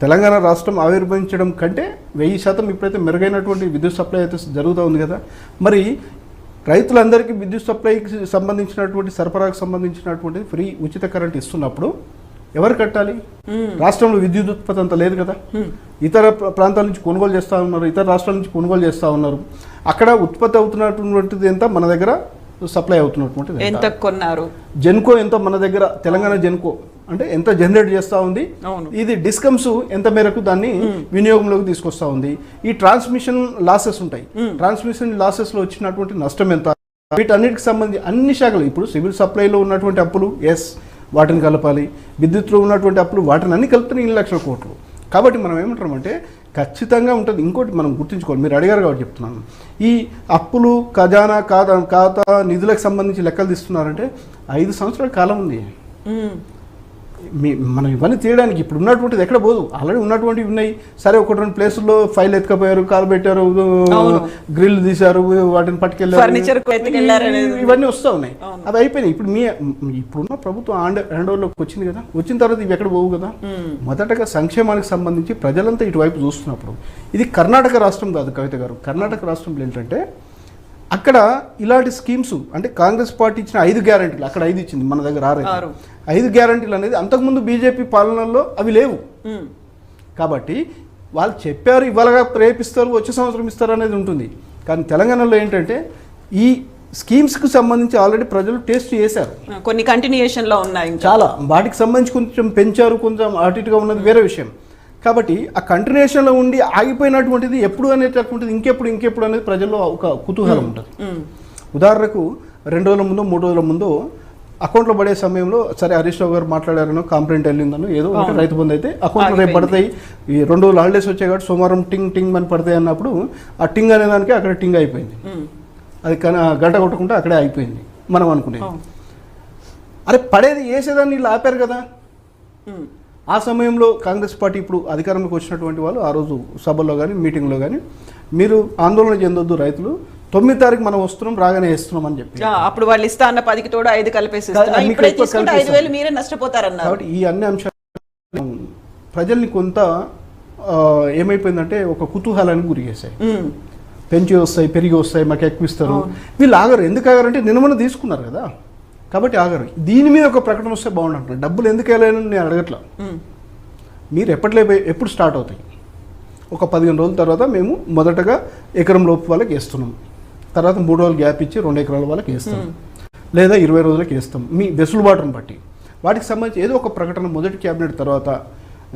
తెలంగాణ రాష్ట్రం ఆవిర్భవించడం కంటే 1000% ఇప్పుడైతే మెరుగైనటువంటి విద్యుత్ సప్లై అయితే జరుగుతూ ఉంది కదా. మరి రైతులందరికీ విద్యుత్ సప్లైకి సంబంధించినటువంటి సరఫరాకు సంబంధించినటువంటి ఫ్రీ ఉచిత కరెంట్ ఇస్తున్నప్పుడు ఎవరు కట్టాలి? రాష్ట్రంలో విద్యుత్ ఉత్పత్తి అంత లేదు కదా. ఇతర ప్రాంతాల నుంచి కొనుగోలు చేస్తూ ఉన్నారు, ఇతర రాష్ట్రాల నుంచి కొనుగోలు చేస్తూ ఉన్నారు. అక్కడ ఉత్పత్తి అవుతున్నటువంటిది ఎంత, మన దగ్గర సప్లై అవుతున్నటువంటిది ఎంత కొన్నారు. జెన్కో ఎంత మన దగ్గర, తెలంగాణ జెన్కో అంటే ఎంత జనరేట్ చేస్తూ ఉంది, ఇది డిస్కమ్స్ ఎంత మేరకు దాన్ని వినియోగంలోకి తీసుకొస్తా ఉంది. ఈ ట్రాన్స్మిషన్ లాసెస్ ఉంటాయి, ట్రాన్స్మిషన్ లాసెస్ లో వచ్చినటువంటి నష్టం ఎంత, వీటన్నిటికి సంబంధించి అన్ని శాఖలు, ఇప్పుడు సివిల్ సప్లైలో ఉన్నటువంటి అప్పులు వాటిని కలపాలి, విద్యుత్లో ఉన్నటువంటి అప్పులు వాటిని అన్ని కలిపితే 1 లక్షల కోట్లు. కాబట్టి మనం ఏమంటామంటే ఖచ్చితంగా ఉంటుంది. ఇంకోటి మనం గుర్తుంచుకోవాలి, మీరు అడిగారు కాబట్టి చెప్తున్నాను. ఈ అప్పులు ఖజానా ఖాతా నిధులకు సంబంధించి లెక్కలు తీస్తున్నారంటే 5 సంవత్సరాల కాలం ఉంది. మనం ఇవన్నీ తీయడానికి ఇప్పుడు ఉన్నటువంటిది ఎక్కడ పోదు, ఆల్రెడీ ఉన్నటువంటివి ఉన్నాయి. సరే 1-2 ప్లేసుల్లో ఫైల్ ఎత్తుకపోయారు, కాలు పెట్టారు, గ్రిల్ తీశారు, వాటిని పట్టుకెళ్ళారు, ఇవన్నీ వస్తూ ఉన్నాయి. అవి అయిపోయినాయి. ఇప్పుడున్న ప్రభుత్వం హ్యాండ్ ఓవర్లోకి వచ్చింది కదా, వచ్చిన తర్వాత ఇవి ఎక్కడ పోవు కదా. మొదటగా సంక్షేమానికి సంబంధించి ప్రజలంతా ఇటువైపు చూస్తున్నప్పుడు, ఇది కర్ణాటక రాష్ట్రం కాదు కవిత గారు. కర్ణాటక రాష్ట్రంలో ఏంటంటే అక్కడ ఇలాంటి స్కీమ్స్ అంటే కాంగ్రెస్ పార్టీ ఇచ్చిన 5 గ్యారంటీలు, అక్కడ 5 ఇచ్చింది, మన దగ్గర 5 గ్యారంటీలు అనేది అంతకుముందు బీజేపీ పాలనలో అవి లేవు. కాబట్టి వాళ్ళు చెప్పారు ఇవాళగా రేపిస్తారు, వచ్చే సంవత్సరం ఇస్తారు అనేది ఉంటుంది. కానీ తెలంగాణలో ఏంటంటే ఈ స్కీమ్స్కి సంబంధించి ఆల్రెడీ ప్రజలు టేస్ట్ చేశారు, కొన్ని కంటిన్యూషన్లో ఉన్నాయి, చాలా వాటికి సంబంధించి కొంచెం పెంచారు, కొంచెం అటు ఇటుగా ఉన్నది వేరే విషయం. కాబట్టి ఆ కంటిన్యూషన్లో ఉండి ఆగిపోయినటువంటిది ఎప్పుడు అనేటటువంటిది ఇంకెప్పుడు అనేది ప్రజల్లో ఒక కుతూహలం ఉంటుంది. ఉదాహరణకు 2 రోజుల ముందు 3 రోజుల ముందు అకౌంట్లో పడే సమయంలో సరే హరీష్ రావు గారు మాట్లాడారనో, కంప్లైంట్ వెళ్ళిందనో ఏదో ఒకటి రైతు బంధు అయితే అకౌంట్లో రేపు పడతాయి, ఈ 2 రోజులు హాలిడేస్ వచ్చాయి కాబట్టి సోమవారం టింగ్ అని పడతాయి అన్నప్పుడు ఆ టింగ్ అనేదానికి అక్కడ టింగ్ అయిపోయింది. అది గంట కొట్టకుండా అక్కడే అయిపోయింది. మనం అనుకునేది అరే పడేది వేసేదాన్ని వీళ్ళు ఆపారు కదా. ఆ సమయంలో కాంగ్రెస్ పార్టీ ఇప్పుడు అధికారంలోకి వచ్చినటువంటి వాళ్ళు ఆ రోజు సభల్లో కానీ మీటింగ్లో కానీ మీరు ఆందోళన చెందొద్దు రైతులు, 9వ తారీఖు మనం వస్తున్నాం, రాగానే వేస్తున్నాం అని చెప్పి, అప్పుడు వాళ్ళు ఇస్తా అన్న 10కి తోడు 5 కలిపేసి 5,000 మీరే నష్టపోతారన్నారు. కాబట్టి ఈ అన్ని అంశాలు ప్రజల్ని కొంత ఏమైపోయిందంటే ఒక కుతూహలానికి గురి చేశాయి. పెంచి వస్తాయి, పెరిగి వస్తాయి, మాకు ఎక్కువ ఇస్తారు. వీళ్ళు ఆగరు. ఎందుకు ఆగారంటే నిన్న తీసుకున్నారు కదా, కాబట్టి ఆగరు. దీని మీద ఒక ప్రకటన వస్తే బాగుంటుంది. డబ్బులు ఎందుకు వెళ్ళాలని నేను అడగట్లా, మీరు ఎప్పుడు స్టార్ట్ అవుతాయి, ఒక 15 రోజుల తర్వాత మేము మొదటగా ఎకరం లోపు వాళ్ళకి వేస్తున్నాం, తర్వాత 3 రోజులు గ్యాప్ ఇచ్చి 2 ఎకరాల వాళ్ళకి వేస్తాం, లేదా 20 రోజులకి వేస్తాం, మీ వెసులుబాటును బట్టి. వాటికి సంబంధించి ఏదో ఒక ప్రకటన మొదటి క్యాబినెట్ తర్వాత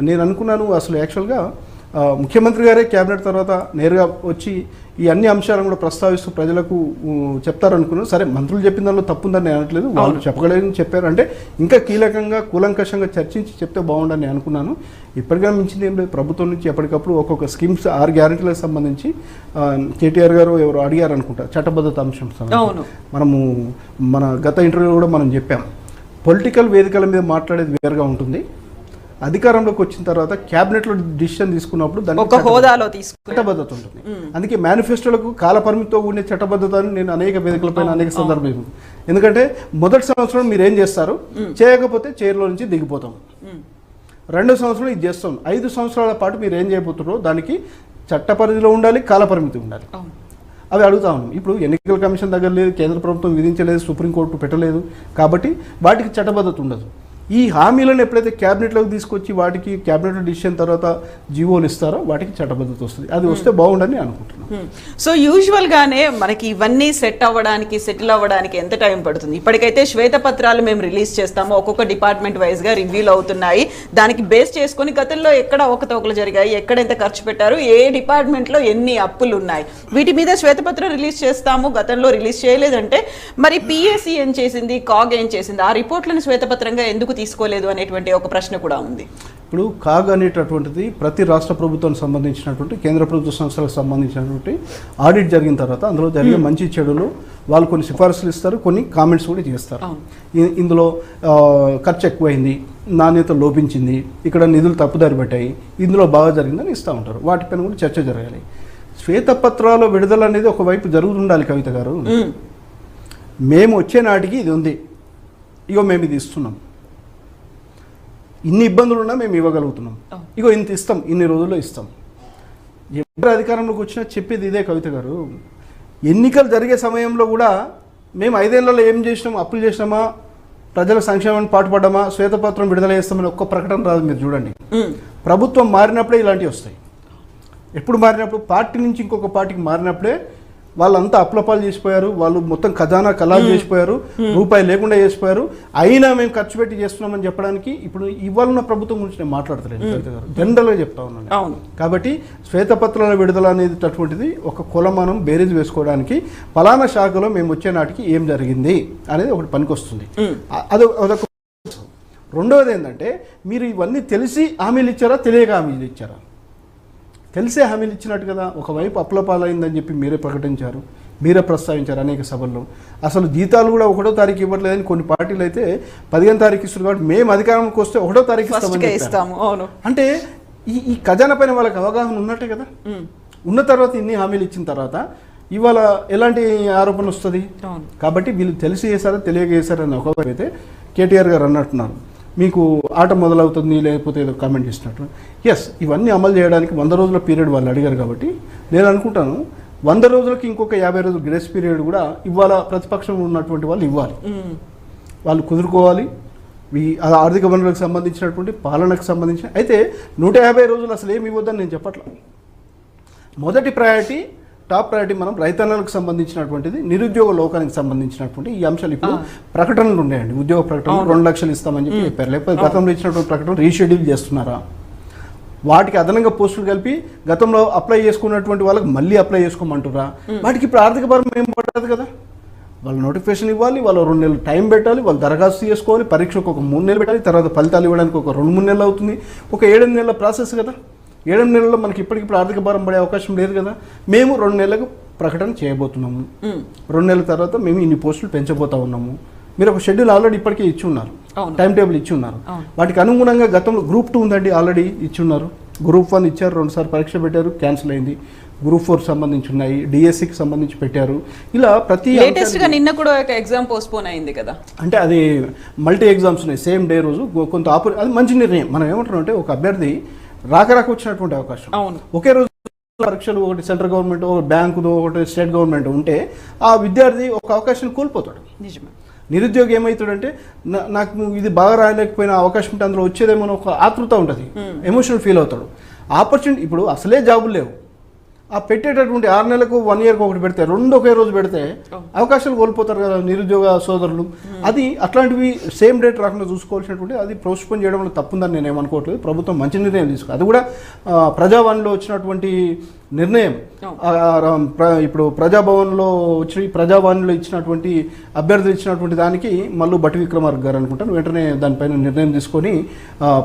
నేను అనుకున్నాను. అసలు యాక్చువల్గా ముఖ్యమంత్రి గారే క్యాబినెట్ తర్వాత నేరుగా వచ్చి ఈ అన్ని అంశాలను కూడా ప్రస్తావిస్తూ ప్రజలకు చెప్తారనుకున్నాను. సరే మంత్రులు చెప్పిన దానిలో తప్పుందని నేను అనట్లేదు, వాళ్ళు చెప్పగలేదని చెప్పారు. అంటే ఇంకా కీలకంగా కూలంకషంగా చర్చించి చెప్తే బాగుండని నేను అనుకున్నాను. ఇప్పటికైనా మించింది ఏం లేదు. ప్రభుత్వం నుంచి ఎప్పటికప్పుడు ఒక్కొక్క స్కీమ్స్ 6 గ్యారెంటీలకు సంబంధించి కేటీఆర్ గారు ఎవరు అడిగారు అనుకుంటా, చట్టబద్ధత అంశం మనము మన గత ఇంటర్వ్యూలో కూడా మనం చెప్పాం. పొలిటికల్ వేదికల మీద మాట్లాడేది వేరుగా ఉంటుంది, అధికారంలోకి వచ్చిన తర్వాత క్యాబినెట్లో డిసిషన్ తీసుకున్నప్పుడు దానికి హోదాలో చట్టబద్ధత ఉంటుంది. అందుకే మేనిఫెస్టోలకు కాల పరిమితితో ఉండే చట్టబద్ధతని నేను అనేక వేదికలపైన అనేక సందర్భాలు, ఎందుకంటే మొదటి సంవత్సరం మీరు ఏం చేస్తారు, చేయకపోతే చైర్లో నుంచి దిగిపోతాం, 2వ సంవత్సరం ఇది చేస్తాం, 5 సంవత్సరాల పాటు మీరు ఏం చేయబోతున్నారో దానికి చట్ట పరిధిలో ఉండాలి, కాల పరిమితి ఉండాలి. అవి అడుగుతా ఉన్నాం. ఇప్పుడు ఎన్నికల కమిషన్ దగ్గర లేదు, కేంద్ర ప్రభుత్వం విధించలేదు, సుప్రీంకోర్టు పెట్టలేదు, కాబట్టి వాటికి చట్టబద్ధత ఉండదు. ఈ హామీలను ఎప్పుడైతే క్యాబినెట్లోకి తీసుకొచ్చి వాటికి క్యాబినెట్లో డిసిషన్ తర్వాత జీవోలు ఇస్తారో వాటికి చట్టబద్ధత వస్తుంది. అది వస్తే బాగుండని అనుకుంటున్నాను. సో యూజువల్గానే మనకి ఇవన్నీ సెటిల్ అవ్వడానికి ఎంత టైం పడుతుంది? ఇప్పటికైతే శ్వేతపత్రాలు మేము రిలీజ్ చేస్తాము, ఒక్కొక్క డిపార్ట్మెంట్ వైజ్గా రివ్యూలు అవుతున్నాయి. దానికి బేస్ చేసుకొని గతంలో ఎక్కడ అవకతవకలు జరిగాయి, ఎక్కడ ఎంత ఖర్చు పెట్టారు, ఏ డిపార్ట్మెంట్లో ఎన్ని అప్పులు ఉన్నాయి, వీటి మీద శ్వేతపత్రం రిలీజ్ చేస్తాము. గతంలో రిలీజ్ చేయలేదంటే మరి పిఎస్సి ఏం చేసింది, కాగ్ ఏం చేసింది, ఆ రిపోర్ట్లను శ్వేతపత్రంగా ఎందుకు తీసుకోలేదు అనేటువంటి ఒక ప్రశ్న కూడా ఉంది. ఇప్పుడు కాగ్ అనేటటువంటిది ప్రతి రాష్ట్ర ప్రభుత్వానికి సంబంధించినటువంటి కేంద్ర ప్రభుత్వ సంస్థలకు సంబంధించినటువంటి ఆడిట్ జరిగిన తర్వాత అందులో జరిగే మంచి చెడులు వాళ్ళు కొన్ని సిఫార్సులు ఇస్తారు, కొన్ని కామెంట్స్ కూడా చేస్తారు. ఇందులో ఖర్చు ఎక్కువైంది, నాణ్యత లోపించింది, ఇక్కడ నిధులు తప్పుదారి పెట్టాయి, ఇందులో బాగా జరిగిందని ఇస్తూ ఉంటారు. వాటిపైన కూడా చర్చ జరగాలి. శ్వేతపత్రాల విడుదల అనేది ఒకవైపు జరుగుతుండాలి కవిత గారు. మేము వచ్చే నాటికి ఇది ఉంది, ఇగో మేము ఇది ఇస్తున్నాం, ఇన్ని ఇబ్బందులు ఉన్నా మేము ఇవ్వగలుగుతున్నాం. ఇగో ఇంత ఇస్తాం, ఇన్ని రోజుల్లో ఇస్తాం. ఎవరు అధికారంలోకి వచ్చినా చెప్పేది ఇదే కవిత గారు. ఎన్నికలు జరిగే సమయంలో కూడా మేము 5 ఏళ్లలో ఏం చేసినాము, అప్పులు చేసినామా, ప్రజల సంక్షేమాన్ని పాటుపడ్డామా, శ్వేతపత్రం విడుదల చేస్తామని ఒక్క ప్రకటన రాదు. మీరు చూడండి, ప్రభుత్వం మారినప్పుడే ఇలాంటివి వస్తాయి. ఎప్పుడు మారినప్పుడు, పార్టీ నుంచి ఇంకొక పార్టీకి మారినప్పుడే వాళ్ళంతా అప్లపాలు చేసిపోయారు, వాళ్ళు మొత్తం ఖజానా కలాలు చేసిపోయారు, రూపాయి లేకుండా చేసిపోయారు. అయినా మేము ఖర్చు పెట్టి చేస్తున్నామని చెప్పడానికి ఇప్పుడు ఇవాళ ఉన్న ప్రభుత్వం గురించి నేను మాట్లాడతలేను కవిత గారు, జనరల్గా చెప్తా ఉన్నాను. కాబట్టి శ్వేతపత్రాల విడుదల అనేది అటువంటిది ఒక కొలమానం బేరీజ్ వేసుకోవడానికి ఫలానా శాఖలో మేము వచ్చే నాటికి ఏం జరిగింది అనేది ఒకటి పనికొస్తుంది. అదొక. రెండవది ఏంటంటే, మీరు ఇవన్నీ తెలిసి హామీలు ఇచ్చారా, తెలియక హామీలు ఇచ్చారా? తెలిసే హామీలు ఇచ్చినట్టు కదా. ఒకవైపు అప్లపాలైందని చెప్పి మీరే ప్రకటించారు, మీరే ప్రస్తావించారు అనేక సభల్లో. అసలు జీతాలు కూడా 1వ తారీఖు ఇవ్వట్లేదని కొన్ని పార్టీలు అయితే 15వ తారీఖు ఇస్తారు. కాబట్టి మేము అధికారంలోకి వస్తే 1వ తారీఖు ఇస్తాము. అంటే ఈ ఖజానా పైన వాళ్ళకి అవగాహన ఉన్నట్టే కదా. ఉన్న తర్వాత ఇన్ని హామీలు ఇచ్చిన తర్వాత ఇవాళ ఎలాంటి ఆరోపణ వస్తుంది? కాబట్టి వీళ్ళు తెలిసి చేశారా, తెలియక చేశారని ఒకవైపు అయితే కేటీఆర్ గారు అన్నట్టున్నారు, మీకు ఆట మొదలవుతుంది లేకపోతే ఏదో కామెంట్ చేసినట్టు. ఎస్, ఇవన్నీ అమలు చేయడానికి 100 రోజుల పీరియడ్ వాళ్ళు అడిగారు. కాబట్టి నేను అనుకుంటాను 100 రోజులకి ఇంకొక 50 రోజుల గ్రేస్ పీరియడ్ కూడా ఇవాళ ప్రతిపక్షం ఉన్నటువంటి వాళ్ళు ఇవ్వాలి. వాళ్ళు కుదురుకోవాలి. ఆర్థిక వనరులకు సంబంధించినటువంటి పాలనకు సంబంధించిన అయితే 150 రోజులు అసలు ఏమి ఇవ్వద్దని నేను చెప్పట్లా. మొదటి ప్రయారిటీ, టాప్ ప్రయారిటీ మనం రైతన్నలకు సంబంధించినటువంటిది, నిరుద్యోగ లోకానికి సంబంధించినటువంటి ఈ అంశాలు. ఇప్పుడు ప్రకటనలు ఉన్నాయండి, ఉద్యోగ ప్రకటనలు 2 లక్షలు ఇస్తామని చెప్పి చెప్పారు. లేకపోతే గతంలో ఇచ్చినటువంటి ప్రకటన రీషెడ్యూల్ చేస్తున్నారా? వాటికి అదనంగా పోస్టులు కలిపి గతంలో అప్లై చేసుకున్నటువంటి వాళ్ళకి మళ్ళీ అప్లై చేసుకోమంటురా? వాటికి ఇప్పుడు ఆర్థిక భారం ఏం పడదు కదా. వాళ్ళు నోటిఫికేషన్ ఇవ్వాలి, వాళ్ళు 2 నెలలు టైం పెట్టాలి, వాళ్ళు దరఖాస్తు చేసుకోవాలి, పరీక్షకు ఒక 3 నెలలు పెట్టాలి, తర్వాత ఫలితాలు ఇవ్వడానికి ఒక 2-3 నెలలు అవుతుంది. ఒక 7-8 నెలల ప్రాసెస్ కదా. 7 నెలల్లో మనకి ఇప్పటికిప్పుడు ఆర్థిక భారం పడే అవకాశం లేదు కదా. మేము 2 నెలలకు ప్రకటన చేయబోతున్నాము. 2 నెలల తర్వాత మేము ఇన్ని పోస్టులు పెంచబోతా ఉన్నాము. మీరు ఒక షెడ్యూల్ ఆల్రెడీ ఇప్పటికే ఇచ్చి ఉన్నారు, టైం టేబుల్ ఇచ్చి ఉన్నారు. వాటికి అనుగుణంగా గతంలో గ్రూప్ 2 ఉందండి, ఆల్రెడీ ఇచ్చి ఉన్నారు. గ్రూప్ 1 ఇచ్చారు, 2 సార్లు పరీక్ష పెట్టారు, క్యాన్సిల్ అయింది. గ్రూప్ 4 సంబంధించి ఉన్నాయి, డిఎస్సికి సంబంధించి పెట్టారు. ఇలా ప్రతి లేటెస్ట్గా నిన్న కూడా ఒక ఎగ్జామ్ పోస్ట్పోన్ అయింది కదా. అంటే అది మల్టీ ఎగ్జామ్స్ ఉన్నాయి, సేమ్ డే రోజు. కొంత అది మంచి నిర్ణయం. మనం ఏమంటున్నాం అంటే, ఒక అభ్యర్థి రాక వచ్చినటువంటి అవకాశం, ఒకే రోజు పరీక్షలు, ఒకటి సెంట్రల్ గవర్నమెంట్, ఒకటి బ్యాంకుదో, ఒకటి స్టేట్ గవర్నమెంట్ ఉంటే ఆ విద్యార్థి ఒక అవకాశం కోల్పోతాడు. నిజమే. నిరుద్యోగి ఏమవుతాడంటే, నాకు ఇది బాగా రాయలేకపోయిన అవకాశం ఉంటే అందులో వచ్చేదేమో ఒక ఆతృత ఉంటుంది, ఎమోషనల్ ఫీల్ అవుతాడు. ఆపర్చునిటీ ఇప్పుడు అసలే జాబులు లేవు, ఆ పెట్టేటటువంటి 6 నెలలకు 1 ఇయర్కి ఒకటి పెడితే 2 ఒకే రోజు పెడితే అవకాశాలు కోల్పోతారు కదా నిరుద్యోగ సోదరులు. అది అట్లాంటివి సేమ్ డేట్ రాకుండా చూసుకోవాల్సినటువంటి, అది పోస్ట్పోన్ చేయడం వల్ల తప్పుందని నేను ఏమనుకోవట్లేదు. ప్రభుత్వం మంచి నిర్ణయం తీసుకోవాలి. అది కూడా ప్రజావాణిలో వచ్చినటువంటి నిర్ణయం. ఇప్పుడు ప్రజాభవన్లో వచ్చి ప్రజావాణిలో ఇచ్చినటువంటి అభ్యర్థులు ఇచ్చినటువంటి దానికి మళ్ళీ బట్టి విక్రమార్క గారు అనుకుంటాను వెంటనే దానిపైన నిర్ణయం తీసుకొని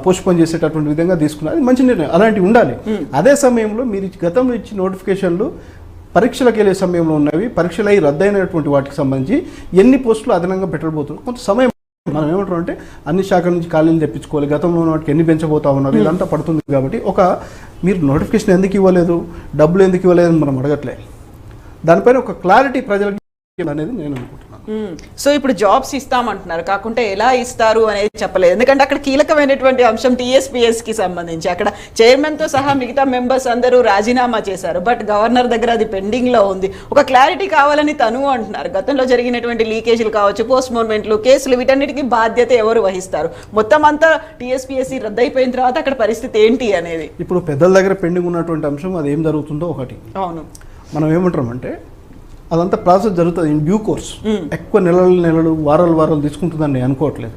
పోస్ట్పోన్ చేసేటటువంటి విధంగా తీసుకున్నారు. అది మంచి నిర్ణయం, అలాంటివి ఉండాలి. అదే సమయంలో మీరు గతంలో ఇచ్చిన నోటిఫికేషన్లు పరీక్షలకు వెళ్ళే సమయంలో ఉన్నవి, పరీక్షలు అయి రద్దయినటువంటి వాటికి సంబంధించి ఎన్ని పోస్టులు అదనంగా పెట్టబోతున్నారు. కొంత సమయం మనం ఏమంటాం అంటే, అన్ని శాఖల నుంచి ఖాళీలు తెప్పించుకోవాలి, గతంలో ఉన్న వాటికి ఎన్ని పెంచబోతా ఉన్నారు, ఇదంతా పడుతుంది. కాబట్టి మీరు నోటిఫికేషన్ ఎందుకు ఇవ్వలేదు, డబ్బులు ఎందుకు ఇవ్వలేదు అని మనం అడగట్లే. దానిపైన ఒక క్లారిటీ ప్రజలకి అనేది నేను అనుకుంటున్నాను. సో ఇప్పుడు జాబ్స్ ఇస్తామంటున్నారు, కాకుంటే ఎలా ఇస్తారు అనేది చెప్పలేదు. ఎందుకంటే అక్కడ కీలకమైనటువంటి అంశం టీఎస్పీఎస్కి సంబంధించి అక్కడ చైర్మన్తో సహా మిగతా మెంబర్స్ అందరూ రాజీనామా చేశారు. బట్ గవర్నర్ దగ్గర అది పెండింగ్లో ఉంది. ఒక క్లారిటీ కావాలని తను అంటున్నారు. గతంలో జరిగినటువంటి లీకేజీలు కావచ్చు, పోస్ట్ మార్మెంట్లు, కేసులు, వీటన్నిటికీ బాధ్యత ఎవరు వహిస్తారు? మొత్తం అంతా టీఎస్పీఎస్సీ రద్దయిపోయిన తర్వాత అక్కడ పరిస్థితి ఏంటి అనేది ఇప్పుడు పెద్దల దగ్గర పెండింగ్ ఉన్నటువంటి అంశం, అది ఏం జరుగుతుందో ఒకటి. అవును, మనం ఏమంటామంటే అదంతా ప్రాసెస్ జరుగుతుంది ఇన్ డ్యూ కోర్స్. ఎక్కువ నెలలు వారాలు తీసుకుంటుందని నేను అనుకోవట్లేదు.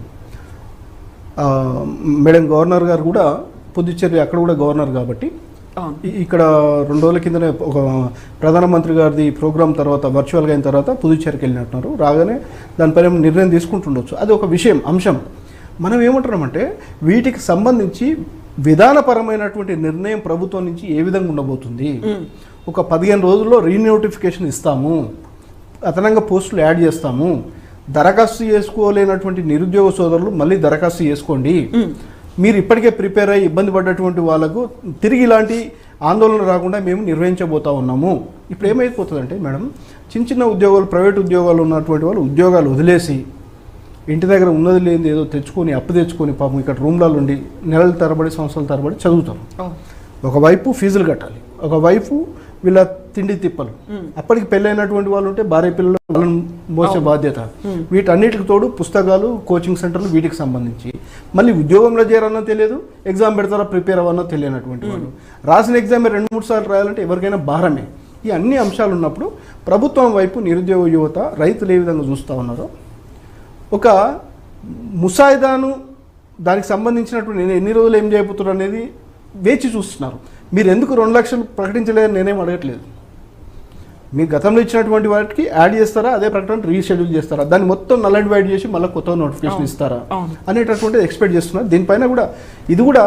మేడం గవర్నర్ గారు కూడా పుదుచ్చేరి, అక్కడ కూడా గవర్నర్ కాబట్టి ఇక్కడ 2 రోజుల కిందనే ఒక ప్రధానమంత్రి గారిది ప్రోగ్రామ్ తర్వాత వర్చువల్గా అయిన తర్వాత పుదుచ్చేరికి వెళ్ళినట్టున్నారు. రాగానే దానిపైన నిర్ణయం తీసుకుంటుండొచ్చు, అది ఒక విషయం, అంశం. మనం ఏమంటున్నామంటే వీటికి సంబంధించి విధానపరమైనటువంటి నిర్ణయం ప్రభుత్వం నుంచి ఏ విధంగా ఉండబోతుంది. ఒక 15 రోజుల్లో రీనోటిఫికేషన్ ఇస్తాము, అదనంగా పోస్టులు యాడ్ చేస్తాము, దరఖాస్తు చేసుకోలేనటువంటి నిరుద్యోగ సోదరులు మళ్ళీ దరఖాస్తు చేసుకోండి, మీరు ఇప్పటికే ప్రిపేర్ అయ్యి ఇబ్బంది పడ్డటువంటి వాళ్ళకు తిరిగి ఇలాంటి ఆందోళన రాకుండా మేము నిర్వహించబోతా ఉన్నాము. ఇప్పుడు ఏమైపోతుందంటే మేడం, చిన్న ఉద్యోగాలు, ప్రైవేట్ ఉద్యోగాలు ఉన్నటువంటి వాళ్ళు ఉద్యోగాలు వదిలేసి ఇంటి దగ్గర ఉన్నది లేనిది ఏదో తెచ్చుకొని అప్పు తెచ్చుకొని పాపం ఇక్కడ రూమ్లలో ఉండి నెలల తరబడి సంవత్సరాల తరబడి చదువుతారు. ఒకవైపు ఫీజులు కట్టాలి, ఒకవైపు వీళ్ళ తిండి తిప్పలు. అప్పటికి పెళ్ళైనటువంటి వాళ్ళు ఉంటే భార్య పిల్లలు వాళ్ళని మోసే బాధ్యత. వీటన్నిటికి తోడు పుస్తకాలు, కోచింగ్ సెంటర్లు వీటికి సంబంధించి మళ్ళీ ఉద్యోగంలో చేరాలన్నా తెలియదు, ఎగ్జామ్ పెడతారా ప్రిపేర్ అవ్వనో తెలియనటువంటి వాళ్ళు. రాసిన ఎగ్జామ్ 2-3 సార్లు రాయాలంటే ఎవరికైనా భారమే. ఈ అన్ని అంశాలు ఉన్నప్పుడు ప్రభుత్వం వైపు నిరుద్యోగ యువత, రైతులు ఏ విధంగా చూస్తూ ఉన్నారో, ఒక ముసాయిదాను దానికి సంబంధించినటువంటి ఎన్ని రోజులు ఏం చేయబోతున్నారు అనేది వేచి చూస్తున్నారు. మీరు ఎందుకు 2 లక్షలు ప్రకటించలేదని నేనేం అడగట్లేదు. మీరు గతంలో ఇచ్చినటువంటి వాటికి యాడ్ చేస్తారా, అదే ప్రకటన రీషెడ్యూల్ చేస్తారా, దాన్ని మొత్తం నల్ అండ్ వైడ్ చేసి మళ్ళీ కొత్త నోటిఫికేషన్ ఇస్తారా అనేటటువంటిది ఎక్స్పెక్ట్ చేస్తున్నారు. దీనిపైన కూడా ఇది కూడా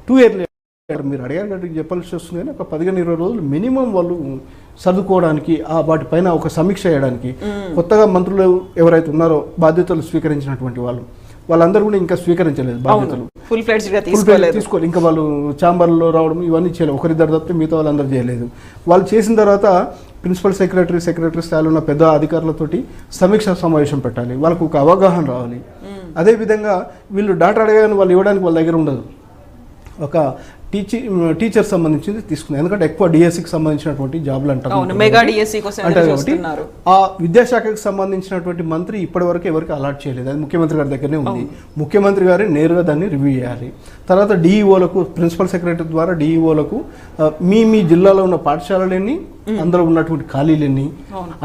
2 ఇయర్లీ మీరు అడిగారు కాబట్టి చెప్పాల్సి వస్తుంది. కానీ ఒక 15-20 రోజులు మినిమం వాళ్ళు చదువుకోవడానికి, వాటిపైన ఒక సమీక్ష చేయడానికి. కొత్తగా మంత్రులు ఎవరైతే ఉన్నారో బాధ్యతలు స్వీకరించినటువంటి వాళ్ళందరూ కూడా ఇంకా స్వీకరించలేదు బాధ్యతలు, తీసుకోవాలి. ఇంకా వాళ్ళు ఛాంబర్లో రావడం ఇవన్నీ చేయలేదు. ఒకరిద్దరు తప్పితే మిగతా వాళ్ళందరూ చేయలేదు. వాళ్ళు చేసిన తర్వాత ప్రిన్సిపల్ సెక్రటరీ స్థాయిలో ఉన్న పెద్ద అధికారులతోటి సమీక్ష సమావేశం పెట్టాలి, వాళ్ళకు ఒక అవగాహన రావాలి. అదేవిధంగా వీళ్ళు డాటా అడగాలని వాళ్ళు ఇవ్వడానికి వాళ్ళ దగ్గర ఉండదు. ఒక టీచర్ సంబంధించింది తీసుకుంది, ఎందుకంటే ఎక్కువ డిఎస్సికి సంబంధించినటువంటి జాబ్లు అంటారు కాబట్టి ఆ విద్యాశాఖకు సంబంధించినటువంటి మంత్రి ఇప్పటివరకు ఎవరికి అలాట్ చేయలేదు. అది ముఖ్యమంత్రి గారి దగ్గరనే ఉంది. ముఖ్యమంత్రి గారు నేరుగా దాన్ని రివ్యూ చేయాలి. తర్వాత డిఈఓలకు, ప్రిన్సిపల్ సెక్రటరీ ద్వారా డిఈఓలకు మీ జిల్లాలో ఉన్న పాఠశాలలన్నీ, అందులో ఉన్నటువంటి ఖాళీలన్నీ,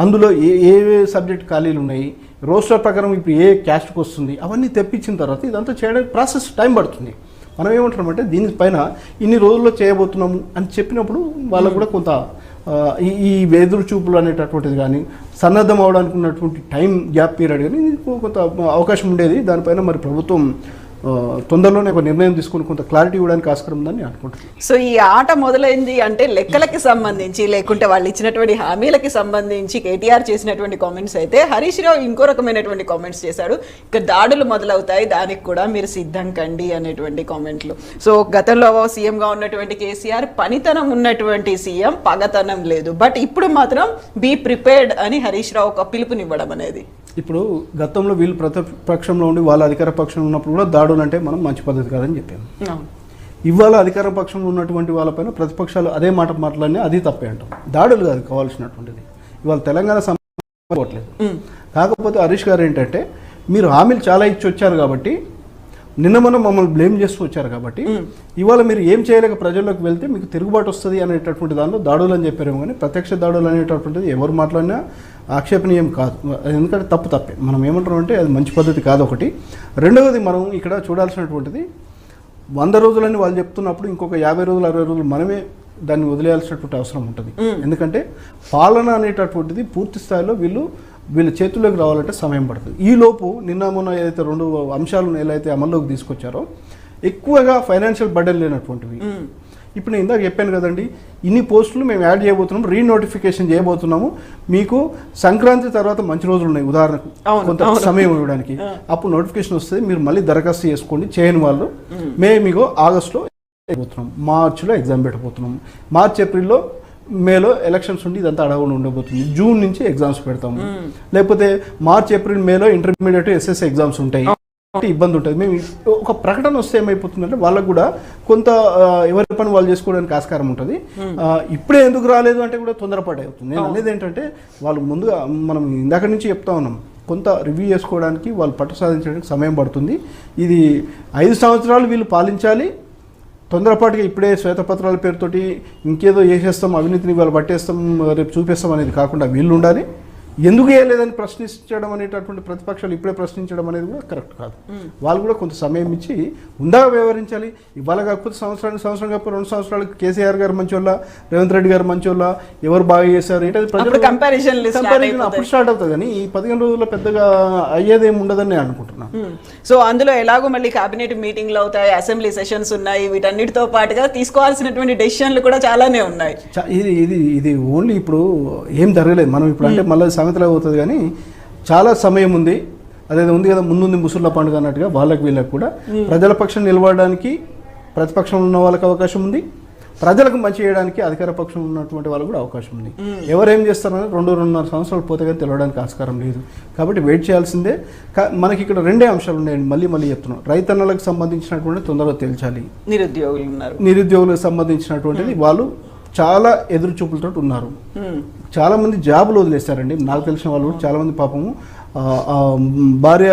అందులో ఏ సబ్జెక్ట్ ఖాళీలు ఉన్నాయి, రోస్టర్ ప్రకారం ఇప్పుడు ఏ క్యాస్ట్కి వస్తుంది, అవన్నీ తెప్పించిన తర్వాత ఇదంతా చేయడానికి ప్రాసెస్ టైం పడుతుంది. మనం ఏమంటున్నామంటే దీనిపైన ఇన్ని రోజుల్లో చేయబోతున్నాము అని చెప్పినప్పుడు వాళ్ళకు కూడా కొంత ఈ ఎదురు చూపులు అనేటటువంటిది కానీ, సన్నద్ధం అవడానికి ఉన్నటువంటి టైం గ్యాప్ పీరియడ్ కానీ కొంత అవకాశం ఉండేది. దానిపైన మరి ప్రభుత్వం తొందరలోనే ఒక నిర్ణయం తీసుకుని కొంత క్లారిటీ ఇవ్వడానికి ఆస్కారం ఉందని అనుకుంటున్నాను. సో ఈ ఆట మొదలైంది అంటే లెక్కలకి సంబంధించి, లేకుంటే వాళ్ళు ఇచ్చినటువంటి హామీలకి సంబంధించి కేటీఆర్ చేసినటువంటి కామెంట్స్ అయితే, హరీష్ రావు ఇంకో రకమైనటువంటి కామెంట్స్ చేశాడు. ఇక దాడులు మొదలవుతాయి, దానికి కూడా మీరు సిద్ధం కండి అనేటువంటి కామెంట్లు. సో గతంలో సీఎంగా ఉన్నటువంటి కేసీఆర్ పనితనం ఉన్నటువంటి సీఎం, పగతనం లేదు. బట్ ఇప్పుడు మాత్రం బీ ప్రిపేర్డ్ అని హరీష్ రావు ఒక పిలుపునివ్వడం అనేది. ఇప్పుడు గతంలో వీళ్ళు ప్రతిపక్షంలో ఉండి వాళ్ళ అధికార పక్షంలో ఉన్నప్పుడు కూడా దాడులు అంటే మనం మంచి పద్ధతి కాదని చెప్పాము. ఇవాళ అధికార పక్షంలో ఉన్నటువంటి వాళ్ళపైన ప్రతిపక్షాలు అదే మాట మాట్లాడినా అది తప్పే అంటాం. దాడులు కాదు కావాల్సినటువంటిది. ఇవాళ తెలంగాణ సంబంధించట్లేదు. కాకపోతే హరీష్ గారు ఏంటంటే, మీరు హామీలు చాలా ఇచ్చి వచ్చారు కాబట్టి, నిన్న మనం మమ్మల్ని బ్లేమ్ చేస్తూ వచ్చారు కాబట్టి, ఇవాళ మీరు ఏం చేయలేక ప్రజల్లోకి వెళ్తే మీకు తిరుగుబాటు వస్తుంది అనేటటువంటి దానిలో దాడులు అని చెప్పారేమో. కానీ ప్రత్యక్ష దాడులు అనేటటువంటిది ఎవరు మాట్లాడినా ఆక్షేపణీయం కాదు. ఎందుకంటే తప్పే. మనం ఏమంటామంటే అది మంచి పద్ధతి కాదు ఒకటి. రెండవది, మనం ఇక్కడ చూడాల్సినటువంటిది 100 రోజులని వాళ్ళు చెప్తున్నప్పుడు ఇంకొక 50 రోజులు 60 రోజులు మనమే దాన్ని వదిలేయాల్సినటువంటి అవసరం ఉంటుంది. ఎందుకంటే పాలన అనేటటువంటిది పూర్తి స్థాయిలో వీళ్ళ చేతుల్లోకి రావాలంటే సమయం పడుతుంది. ఈలోపు నిన్న మొన్న ఏదైతే 2 అంశాలను ఏదైతే అమల్లోకి తీసుకొచ్చారో, ఎక్కువగా ఫైనాన్షియల్ బర్డెన్ లేనటువంటివి. ఇప్పుడు నేను ఇందాక చెప్పాను కదండి, ఇన్ని పోస్టులు మేము యాడ్ చేయబోతున్నాము, రీనోటిఫికేషన్ చేయబోతున్నాము, మీకు సంక్రాంతి తర్వాత మంచి రోజులు ఉన్నాయి ఉదాహరణకు కొంత సమయం ఇవ్వడానికి. అప్పుడు నోటిఫికేషన్ వస్తుంది, మీరు మళ్ళీ దరఖాస్తు చేసుకోండి. చేయని వాళ్ళు మీకు ఆగస్టులో అయిపోతున్నాం, మార్చిలో ఎగ్జామ్ పెట్టబోతున్నాము, ఏప్రిల్లో మేలో ఎలక్షన్స్ ఉండి ఇదంతా అడవులు ఉండబోతుంది. జూన్ నుంచి ఎగ్జామ్స్ పెడతాము, లేకపోతే ఏప్రిల్ మేలో ఇంటర్మీడియట్ ఎస్ఎస్సి ఎగ్జామ్స్ ఉంటాయి. ఇబ్బంది ఉంటుంది. మేము ఒక ప్రకటన వస్తే ఏమైపోతుందంటే వాళ్ళకు కూడా కొంత ఎవరి పని వాళ్ళు చేసుకోవడానికి ఆస్కారం ఉంటుంది. ఇప్పుడే ఎందుకు రాలేదు అంటే కూడా తొందరపాటు అవుతుంది. నేను అనేది ఏంటంటే, వాళ్ళు ముందుగా మనం ఇందాక నుంచి చెప్తా ఉన్నాం, కొంత రివ్యూ చేసుకోవడానికి, వాళ్ళు పట్టు సాధించడానికి సమయం పడుతుంది. ఇది 5 సంవత్సరాలు వీళ్ళు పాలించాలి. తొందరపాటుగా ఇప్పుడే శ్వేతపత్రాల పేరుతోటి ఇంకేదో చేసేస్తాం, అవినీతిని వాళ్ళు పట్టేస్తాం, రేపు చూపిస్తాం అనేది కాకుండా వీళ్ళు ఉండాలి. ఎందుకు వేయలేదని ప్రశ్నించడం అనేటటువంటి ప్రతిపక్షాలు ఇప్పుడే ప్రశ్నించడం అనేది కూడా కరెక్ట్ కాదు. వాళ్ళు కూడా కొంత సమయం ఇచ్చి ఉందా వ్యవహరించాలి. ఇవాళ కాకపోతే సంవత్సరం కాకపోతే 2 సంవత్సరాలకు కేసీఆర్ గారు మంచోళ్ళ, రేవంత్ రెడ్డి గారు మంచోళ్ళ, ఎవరు బాగా చేశారు ఏంటది కంపారిజన్ అప్పుడు స్టార్ట్ అవుతుంది. కానీ ఈ 15 రోజుల్లో పెద్దగా అయ్యేదేం ఉండదని నేను అనుకుంటున్నాను. సో అందులో ఎలాగో మళ్ళీ కేబినెట్ మీటింగ్లు అవుతాయి, అసెంబ్లీ సెషన్స్ ఉన్నాయి, వీటన్నిటితో పాటుగా తీసుకోవాల్సినటువంటి డెసిషన్లు కూడా చాలానే ఉన్నాయి. ఇది ఓన్లీ ఇప్పుడు ఏం జరగలేదు. మనం ఇప్పుడు అంటే మళ్ళీ సామెతలో అవుతుంది, కానీ చాలా సమయం ఉంది. అదేదో ఉంది కదా, ముందుంది ముసుర్ల పండుగ అన్నట్టుగా వీళ్ళకి కూడా ప్రజల పక్షం నిలబడడానికి ప్రతిపక్షంలో ఉన్న వాళ్ళకి అవకాశం ఉంది, ప్రజలకు మంచి చేయడానికి అధికార పక్షం ఉన్నటువంటి వాళ్ళు కూడా అవకాశం ఉంది. ఎవరేం చేస్తారని 2-2.5 సంవత్సరాలు పోతే కానీ తెలవడానికి ఆస్కారం లేదు. కాబట్టి వెయిట్ చేయాల్సిందే. మనకి ఇక్కడ 2 అంశాలు ఉన్నాయండి, మళ్ళీ చెప్తున్నాం. రైతన్నలకు సంబంధించినటువంటి తొందరగా తేల్చాలి. నిరుద్యోగులకు సంబంధించినటువంటిది వాళ్ళు చాలా ఎదురు చూపులతో ఉన్నారు. చాలా మంది జాబులు వదిలేస్తారండి. నాకు తెలిసిన వాళ్ళు చాలా మంది పాపము భార్య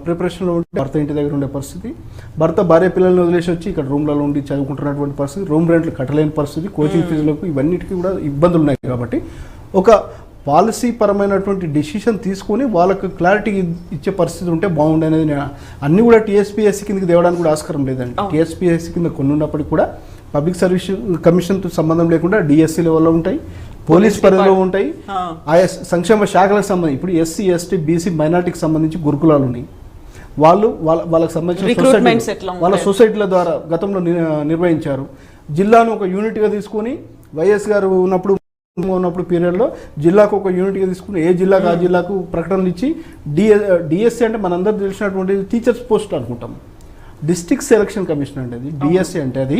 ప్రిపరేషన్లో ఉంటే భర్త ఇంటి దగ్గర ఉండే పరిస్థితి, భర్త భార్య పిల్లల్ని వదిలేసి వచ్చి ఇక్కడ రూమ్లలో ఉండి చదువుకుంటున్నటువంటి పరిస్థితి, రూమ్ రెంట్లు కట్టలేని పరిస్థితి, కోచింగ్ ఫీజులకు ఇవన్నిటికీ కూడా ఇబ్బందులు ఉన్నాయి. కాబట్టి ఒక పాలసీ పరమైనటువంటి డిసిషన్ తీసుకొని వాళ్ళకు క్లారిటీ ఇచ్చే పరిస్థితి ఉంటే బాగుండే అనేది నేను అన్నీ కూడా టీఎస్పీఎస్సీ కిందకి తేవడానికి కూడా ఆస్కారం లేదండి. టీఎస్పీఎస్సీ కింద కొన్ని ఉన్నప్పటికీ కూడా పబ్లిక్ సర్వీస్ కమిషన్తో సంబంధం లేకుండా డిఎస్సీ లెవెల్లో ఉంటాయి, పోలీస్ పరిధిలో ఉంటాయి, ఆయా సంక్షేమ శాఖలకు సంబంధించి ఇప్పుడు ఎస్సీ ఎస్టీ బీసీ మైనార్టీకి సంబంధించి గురుకులాలు ఉన్నాయి. వాళ్ళకి సంబంధించిన వాళ్ళ సొసైటీల ద్వారా గతంలో నిర్వహించారు. జిల్లాను ఒక యూనిట్గా తీసుకొని వైఎస్ గారు ఉన్నప్పుడు పీరియడ్లో జిల్లాకు ఒక యూనిట్గా తీసుకుని ఏ జిల్లాకు ఆ జిల్లాకు ప్రకటనలు ఇచ్చి డిఎస్సీ అంటే మనందరూ తెలిసినటువంటి టీచర్స్ పోస్ట్ అనుకుంటాం. డిస్ట్రిక్ట్ సెలక్షన్ కమిషన్ అంటే అది డిఎస్సీ అంటే అది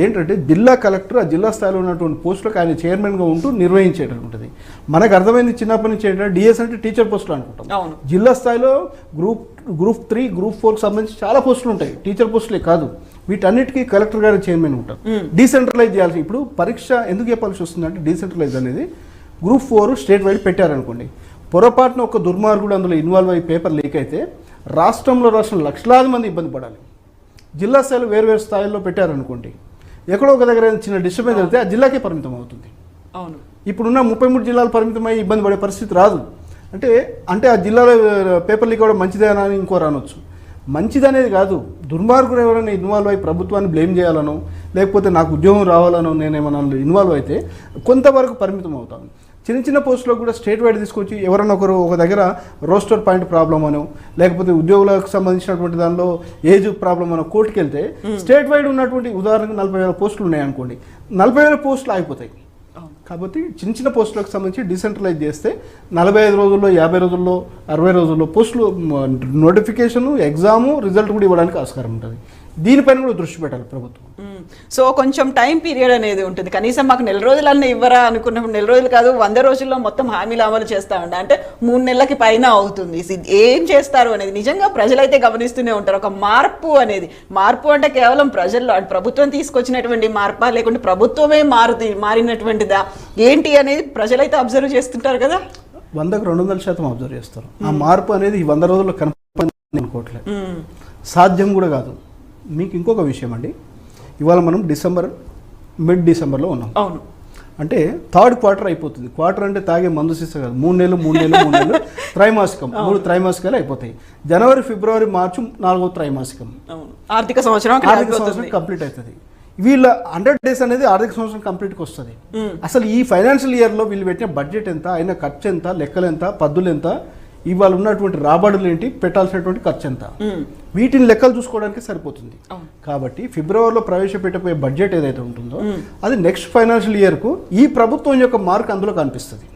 ఏంటంటే జిల్లా కలెక్టర్ ఆ జిల్లా స్థాయిలో ఉన్నటువంటి పోస్టులకు ఆయన చైర్మన్గా ఉంటూ నిర్వహించేటటువంటిది. మనకు అర్థమైంది చిన్నప్పటి నుంచి ఏంటంటే డిఎస్ అంటే టీచర్ పోస్టులు అనుకుంటాం. జిల్లా స్థాయిలో గ్రూప్ 3 గ్రూప్ 4కి సంబంధించి చాలా పోస్టులు ఉంటాయి, టీచర్ పోస్టులే కాదు. వీటన్నిటికీ కలెక్టర్ గారు చైర్మన్ ఉంటారు. డీసెంట్రలైజ్ చేయాల్సి ఇప్పుడు పరీక్ష ఎందుకు చెప్పాల్సి వస్తుందంటే డీసెంట్రలైజ్ అనేది గ్రూప్ 4 స్టేట్ వైడ్ పెట్టారనుకోండి, పొరపాటున ఒక దుర్మార్గుడు అందులో ఇన్వాల్వ్ అయ్యి పేపర్ లీక్ అయితే రాష్ట్రంలో లక్షలాది మంది ఇబ్బంది పడాలి. జిల్లా స్థాయిలో వేరు స్థాయిల్లో పెట్టారనుకోండి, ఎక్కడో ఒక దగ్గర చిన్న డిస్టర్బెన్స్ అయితే ఆ జిల్లాకే పరిమితం అవుతుంది. ఇప్పుడున్న 33 జిల్లాలు పరిమితమై ఇబ్బంది పడే పరిస్థితి రాదు. అంటే ఆ జిల్లాలో పేపర్ లీక్ అవ్వడం మంచిదేనా అని ఇంకో రానొచ్చు. మంచిదనేది కాదు, దుర్మార్గుడు ఎవరైనా ఇన్వాల్వ్ అయ్యి ప్రభుత్వాన్ని బ్లేమ్ చేయాలనో లేకపోతే నాకు ఉద్యోగం రావాలనో నేనేమన్నా ఇన్వాల్వ్ అయితే కొంతవరకు పరిమితం అవుతాను. చిన్న పోస్టులో కూడా స్టేట్ వైడ్ తీసుకొచ్చి ఎవరన్నా ఒక దగ్గర రోస్టర్ పాయింట్ ప్రాబ్లం అనో లేకపోతే ఉద్యోగులకు సంబంధించినటువంటి దానిలో ఏజ్ ప్రాబ్లం అనో కోర్టుకు వెళ్తే స్టేట్ వైడ్ ఉన్నటువంటి ఉదాహరణకు 40,000 పోస్టులు ఉన్నాయనుకోండి, 40,000 పోస్టులు ఆగిపోతాయి. కాబట్టి చిన్న పోస్టులకు సంబంధించి డిసెంట్రలైజ్ చేస్తే 45 రోజుల్లో 50 రోజుల్లో 60 రోజుల్లో పోస్టులు నోటిఫికేషను ఎగ్జాము రిజల్ట్ కూడా ఇవ్వడానికి ఆస్కారం ఉంటుంది. దీనిపైన కూడా దృష్టి పెట్టాలి ప్రభుత్వం. సో కొంచెం టైం పీరియడ్ అనేది ఉంటుంది. కనీసం మాకు 4 రోజులన్నా ఇవ్వరా అనుకున్నప్పుడు 4 రోజులు కాదు 100 రోజుల్లో మొత్తం హామీలు అమలు చేస్తా ఉండే అంటే 3 నెలలకి పైన అవుతుంది. ఏం చేస్తారు అనేది నిజంగా ప్రజలైతే గమనిస్తూనే ఉంటారు. ఒక మార్పు అంటే కేవలం ప్రజల్లో ప్రభుత్వం తీసుకొచ్చినటువంటి మార్పా లేకుంటే ప్రభుత్వమే మారినటువంటిదా ఏంటి అనేది ప్రజలైతే అబ్జర్వ్ చేస్తుంటారు కదా. 100కు 200% అబ్జర్వ్ చేస్తారు. ఆ మార్పు అనేది 100 రోజుల్లో కనపడని అనుకోవట్లేదు, సాధ్యం కూడా కాదు. మీకు ఇంకొక విషయం అండి, ఇవాళ మనం మిడ్ డిసెంబర్లో ఉన్నాం. అవును, అంటే 3rd క్వార్టర్ అయిపోతుంది. క్వార్టర్ అంటే తాగే మందు సీసా కాదు, 3 నెలలు త్రైమాసికం, 3 త్రైమాసికాలు అయిపోతాయి. జనవరి ఫిబ్రవరి మార్చి 4వ త్రైమాసికం ఆర్థిక సంవత్సరం కంప్లీట్ అవుతుంది. వీళ్ళ 100 డేస్ అనేది ఆర్థిక సంవత్సరం కంప్లీట్కి వస్తుంది. అసలు ఈ ఫైనాన్షియల్ ఇయర్లో వీళ్ళు పెట్టిన బడ్జెట్ ఎంత, అయిన ఖర్చు ఎంత, లెక్కలు ఎంత, పద్దులు ఎంత, ఇవాళ ఉన్నటువంటి రాబడులు ఏంటి, పెట్టాల్సినటువంటి ఖర్చు ఎంత, వీటిని లెక్కలు చూసుకోవడానికి సరిపోతుంది. కాబట్టి ఫిబ్రవరిలో ప్రవేశపెట్టబోయే బడ్జెట్ ఏదైతే ఉంటుందో అది నెక్స్ట్ ఫైనాన్షియల్ ఇయర్కు ఈ ప్రభుత్వం యొక్క మార్క్ అందులో కనిపిస్తుంది.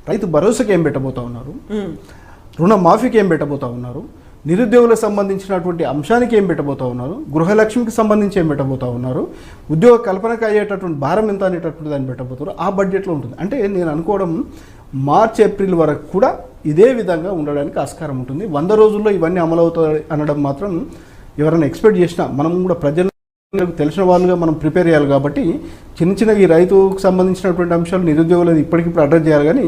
రైతు భరోసాకి ఏం పెట్టబోతా ఉన్నారు, రుణమాఫీకి ఏం పెట్టబోతా ఉన్నారు, నిరుద్యోగులకు సంబంధించినటువంటి అంశానికి ఏం పెట్టబోతా ఉన్నారు, గృహలక్ష్మికి సంబంధించి ఏం పెట్టబోతా ఉన్నారు, ఉద్యోగ కల్పనకు అయ్యేటటువంటి భారం ఎంత అనేటటువంటి దాన్ని పెట్టబోతారు. ఆ బడ్జెట్లో ఉంటుంది. అంటే నేను అనుకోవడం మార్చ్ ఏప్రిల్ వరకు కూడా ఇదే విధంగా ఉండడానికి ఆస్కారం ఉంటుంది. 100 రోజుల్లో ఇవన్నీ అమలు అవుతాయి అనడం మాత్రం ఎవరైనా ఎక్స్పెక్ట్ చేసినా మనం కూడా ప్రజలకు తెలిసిన వాళ్ళుగా మనం ప్రిపేర్ చేయాలి. కాబట్టి చిన్న ఈ రైతుకు సంబంధించినటువంటి అంశాలు నిరుద్యోగులు ఇప్పటికిప్పుడు అడ్రస్ చేయాలి. కానీ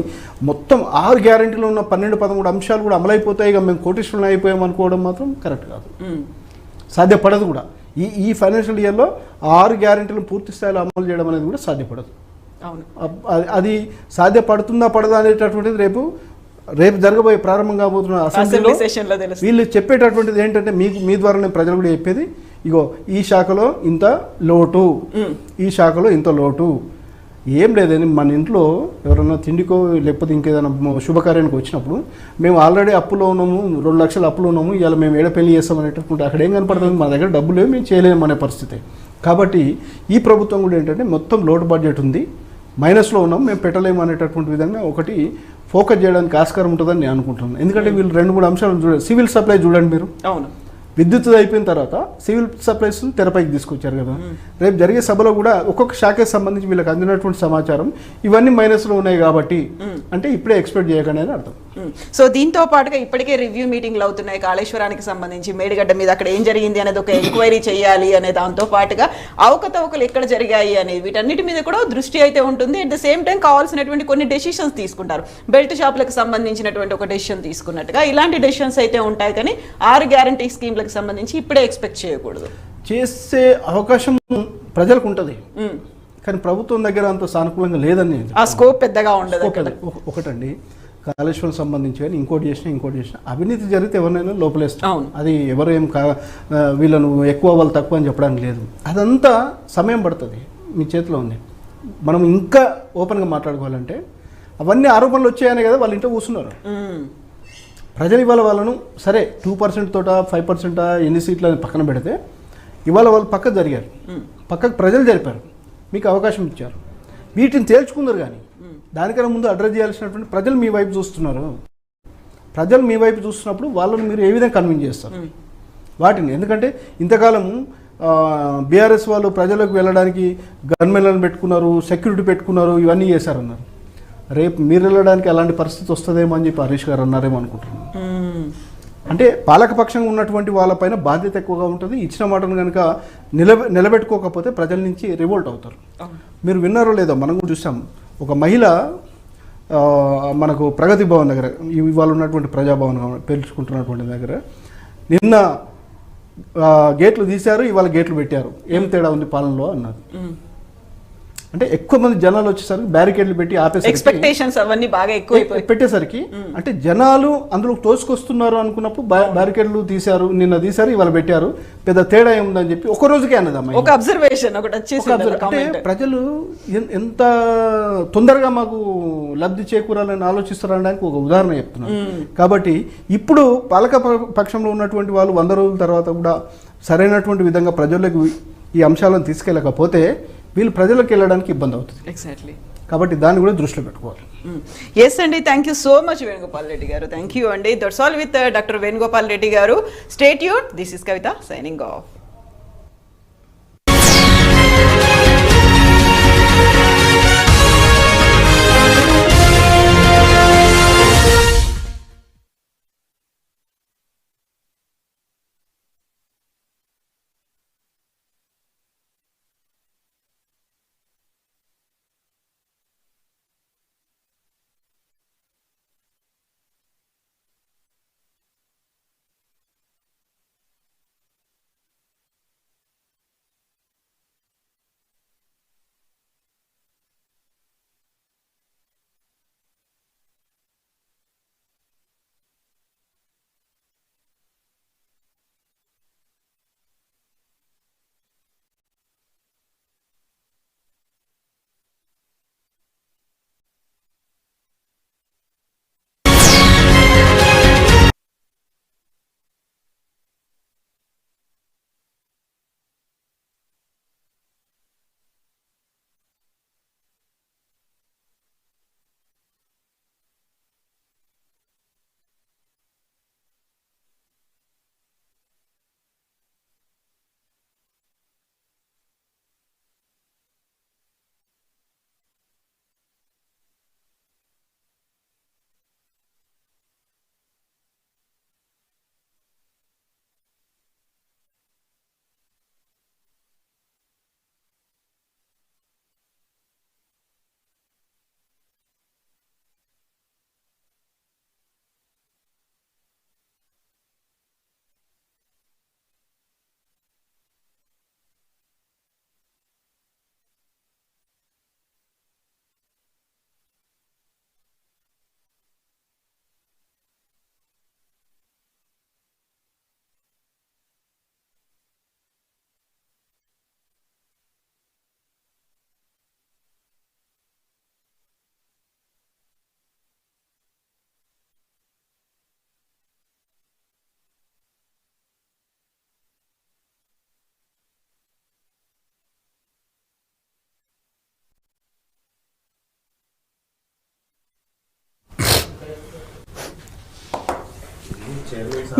మొత్తం 6 గ్యారెంటీలో ఉన్న 12-13 అంశాలు కూడా అమలైపోతాయి, మేము కోటీశ్వరులు అయిపోయాం అనుకోవడం మాత్రం కరెక్ట్ కాదు, సాధ్యపడదు కూడా. ఈ ఫైనాన్షియల్ ఇయర్లో 6 గ్యారెంటీలను పూర్తి స్థాయిలో అమలు చేయడం అనేది కూడా సాధ్యపడదు. అది సాధ్యపడుతుందా పడదా అనేటటువంటిది రేపు జరగబోయే ప్రారంభం కాబోతున్న అసెంబ్లీ సెషన్లో వీళ్ళు చెప్పేటటువంటిది ఏంటంటే మీ ద్వారా నేను ప్రజలు కూడా చెప్పేది, ఇగో ఈ శాఖలో ఇంత లోటు, ఈ శాఖలో ఇంత లోటు. ఏం లేదని మన ఇంట్లో ఎవరైనా తిండికో లేకపోతే ఇంకేదైనా శుభకార్యానికి వచ్చినప్పుడు మేము ఆల్రెడీ అప్పులో ఉన్నాము, 2 లక్షలు అప్పులో ఉన్నాము, ఇవాళ మేము ఏడ పెళ్లి చేస్తాం అనేటటువంటి అక్కడ ఏం కనపడుతుంది, మన దగ్గర డబ్బులు లేవు, మేము చేయలేము అనే పరిస్థితి. కాబట్టి ఈ ప్రభుత్వం కూడా ఏంటంటే మొత్తం లోటు బడ్జెట్ ఉంది, మైనస్లో ఉన్నాం, మేము పెట్టలేము అనేటటువంటి విధంగా ఒకటి ఫోకస్ చేయడానికి ఆస్కారం ఉంటుందని నేను అనుకుంటున్నాను. ఎందుకంటే వీళ్ళు 2-3 అంశాలను చూడండి. సివిల్ సప్లై చూడండి మీరు. అవును, విద్యుత్ అయిపోయిన తర్వాత సివిల్ సప్లైస్ తెరపైకి తీసుకొచ్చారు కదా. రేపు జరిగే సభలో కూడా ఒక్కొక్క శాఖకి సంబంధించి వీళ్ళకి అందినటువంటి సమాచారం ఇవన్నీ మైనస్లో ఉన్నాయి కాబట్టి అంటే ఇప్పుడే ఎక్స్పెక్ట్ చేయకండి అని అర్థం. సో దీంతో పాటుగా ఇప్పటికే రివ్యూ మీటింగ్లు అవుతున్నాయి కాళేశ్వరానికి సంబంధించి, మేడిగడ్డ మీద అక్కడ ఏం జరిగింది అనేది ఒక ఎంక్వైరీ చేయాలి అనే దాంతో పాటుగా అవకతవకలు ఎక్కడ జరిగాయి అనేది వీటన్నిటి మీద కూడా దృష్టి అయితే ఉంటుంది. అట్ ద సేమ్ టైం కావాల్సినటువంటి కొన్ని డెసిషన్స్ తీసుకుంటారు. బెల్ట్ షాపులకు సంబంధించినటువంటి ఒక డెసిషన్ తీసుకున్నట్టుగా ఇలాంటి డెసిషన్స్ అయితే ఉంటాయి, కానీ 6 గ్యారంటీ స్కీమ్లకు సంబంధించి ఇప్పుడే ఎక్స్పెక్ట్ చేయకూడదు. చేసే అవకాశం ప్రజలకు ఉంటుంది, కానీ ప్రభుత్వం దగ్గర అంత సానుకూలంగా లేదని ఆ స్కోప్ పెద్దగా ఉండదు. ఒకటండి, కాళేశ్వరం సంబంధించి కానీ ఇంకోటి చేసిన అవినీతి జరిగితే ఎవరినైనా లోపలేస్తాం. అది ఎవరు ఏం వీళ్ళను ఎక్కువ వాళ్ళు తక్కువ అని చెప్పడానికి లేదు. అదంతా సమయం పడుతుంది, మీ చేతిలో ఉంది. మనం ఇంకా ఓపెన్గా మాట్లాడుకోవాలంటే అవన్నీ ఆరోపణలు వచ్చాయనే కదా వాళ్ళు ఇంట్లో కూర్చున్నారు. ప్రజలు ఇవాళ వాళ్ళను సరే 2% తోట 5% ఎన్ని సీట్లు అని పక్కన పెడితే ఇవాళ వాళ్ళు పక్కకు జరిగారు, పక్కకు ప్రజలు జరిపారు, మీకు అవకాశం ఇచ్చారు, వీటిని తేల్చుకుందరు. కానీ దానికన్నా ముందు అడ్రస్ చేయాల్సినటువంటి ప్రజలు మీ వైపు చూస్తున్నారు. ప్రజలు మీ వైపు చూస్తున్నప్పుడు వాళ్ళని మీరు ఏ విధంగా కన్విన్స్ చేస్తారు వాటిని? ఎందుకంటే ఇంతకాలం బీఆర్ఎస్ వాళ్ళు ప్రజలకు వెళ్ళడానికి గన్మెన్లను పెట్టుకున్నారు, సెక్యూరిటీ పెట్టుకున్నారు, ఇవన్నీ చేశారన్నారు. రేపు మీరు వెళ్ళడానికి అలాంటి పరిస్థితి వస్తుందేమో అని చెప్పి హరీష్ గారు అన్నారేమో అనుకుంటున్నాను. అంటే పాలకపక్షంగా ఉన్నటువంటి వాళ్ళపైన బాధ్యత ఎక్కువగా ఉంటుంది. ఇచ్చిన మాటను కనుక నిలబెట్టుకోకపోతే ప్రజల నుంచి రివోల్ట్ అవుతారు. మీరు విన్నారో లేదో మనం కూడా చూసాం, ఒక మహిళ మనకు ప్రగతి భవన్ దగ్గర ఇవాళ ఉన్నటువంటి ప్రజాభవన్ పేర్చుకుంటున్నటువంటి దగ్గర నిన్న గేట్లు తీశారు, ఇవాళ గేట్లు పెట్టారు, ఏం తేడా ఉంది పాలనలో అన్నది. అంటే ఎక్కువ మంది జనాలు వచ్చేసరికి బ్యారికేడ్లు పెట్టి ఆపేసరికి ఎక్స్పెక్టేషన్స్ అవన్నీ బాగా ఎక్కువ పెట్టేసరికి అంటే జనాలు అందులో తోసుకొస్తున్నారు అనుకున్నప్పుడు బ్యారికేడ్లు తీశారు, నిన్న తీశారు, ఇవాళ పెట్టారు, పెద్ద తేడా ఏముందని చెప్పి ఒక రోజుకే అన్నదమ్మా. ఒక అబ్జర్వేషన్ ఒకటి వచ్చేసి అంటే ప్రజలు ఎంత తొందరగా మాకు లబ్ధి చేకూరాలని ఆలోచిస్తారనడానికి ఒక ఉదాహరణ చెప్తున్నాను. కాబట్టి ఇప్పుడు పాలక పక్షంలో ఉన్నటువంటి వాళ్ళు 100 రోజుల తర్వాత కూడా సరైనటువంటి విధంగా ప్రజలకు ఈ అంశాలను తీసుకెళ్ళకపోతే వీళ్ళు ప్రజలకు వెళ్ళడానికి ఇబ్బంది అవుతుంది. ఎగ్జాక్ట్లీ. కాబట్టి దాన్ని కూడా దృష్టిలో పెట్టుకోవాలి. ఎస్ అండి, thank you so much Venugopal Reddy గారు. థ్యాంక్ యూ అండి. That's all with doctor Venugopal Reddy గారు. Stay tuned. This is Kavitha signing off.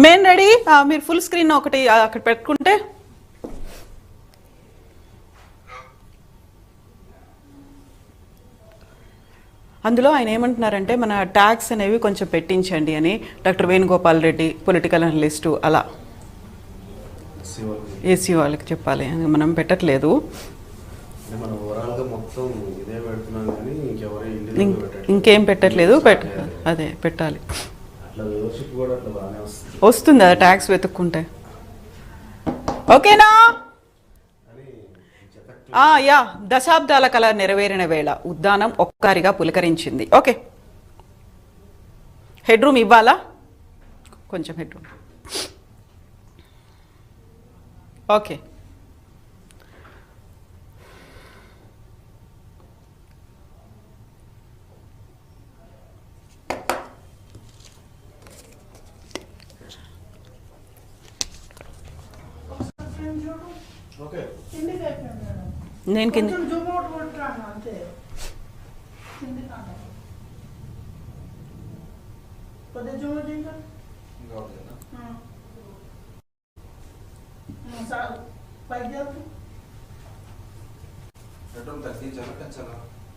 Main ready. మీరు ఫుల్ స్క్రీన్ ఒకటి అక్కడ పెట్టుకుంటే అందులో ఆయన ఏమంటున్నారంటే మన ట్యాక్స్ అనేవి కొంచెం పెట్టించండి అని doctor Venugopal Reddy political analyst అలా ఏసీ వాళ్ళకి చెప్పాలి, మనం పెట్టట్లేదు. ఇంకేం పెట్టట్లేదు, అదే పెట్టాలి. వస్తుంది అది ట్యాక్స్ వెతుక్కుంటే. ఓకేనా? యా, దశాబ్దాల కళ నెరవేరిన వేళ ఉద్దానం ఒక్కసారిగా పులకరించింది. ఓకే, హెడ్ రూమ్ ఇవ్వాలా? కొంచెం హెడ్ రూమ్. ఓకే, నేను కింద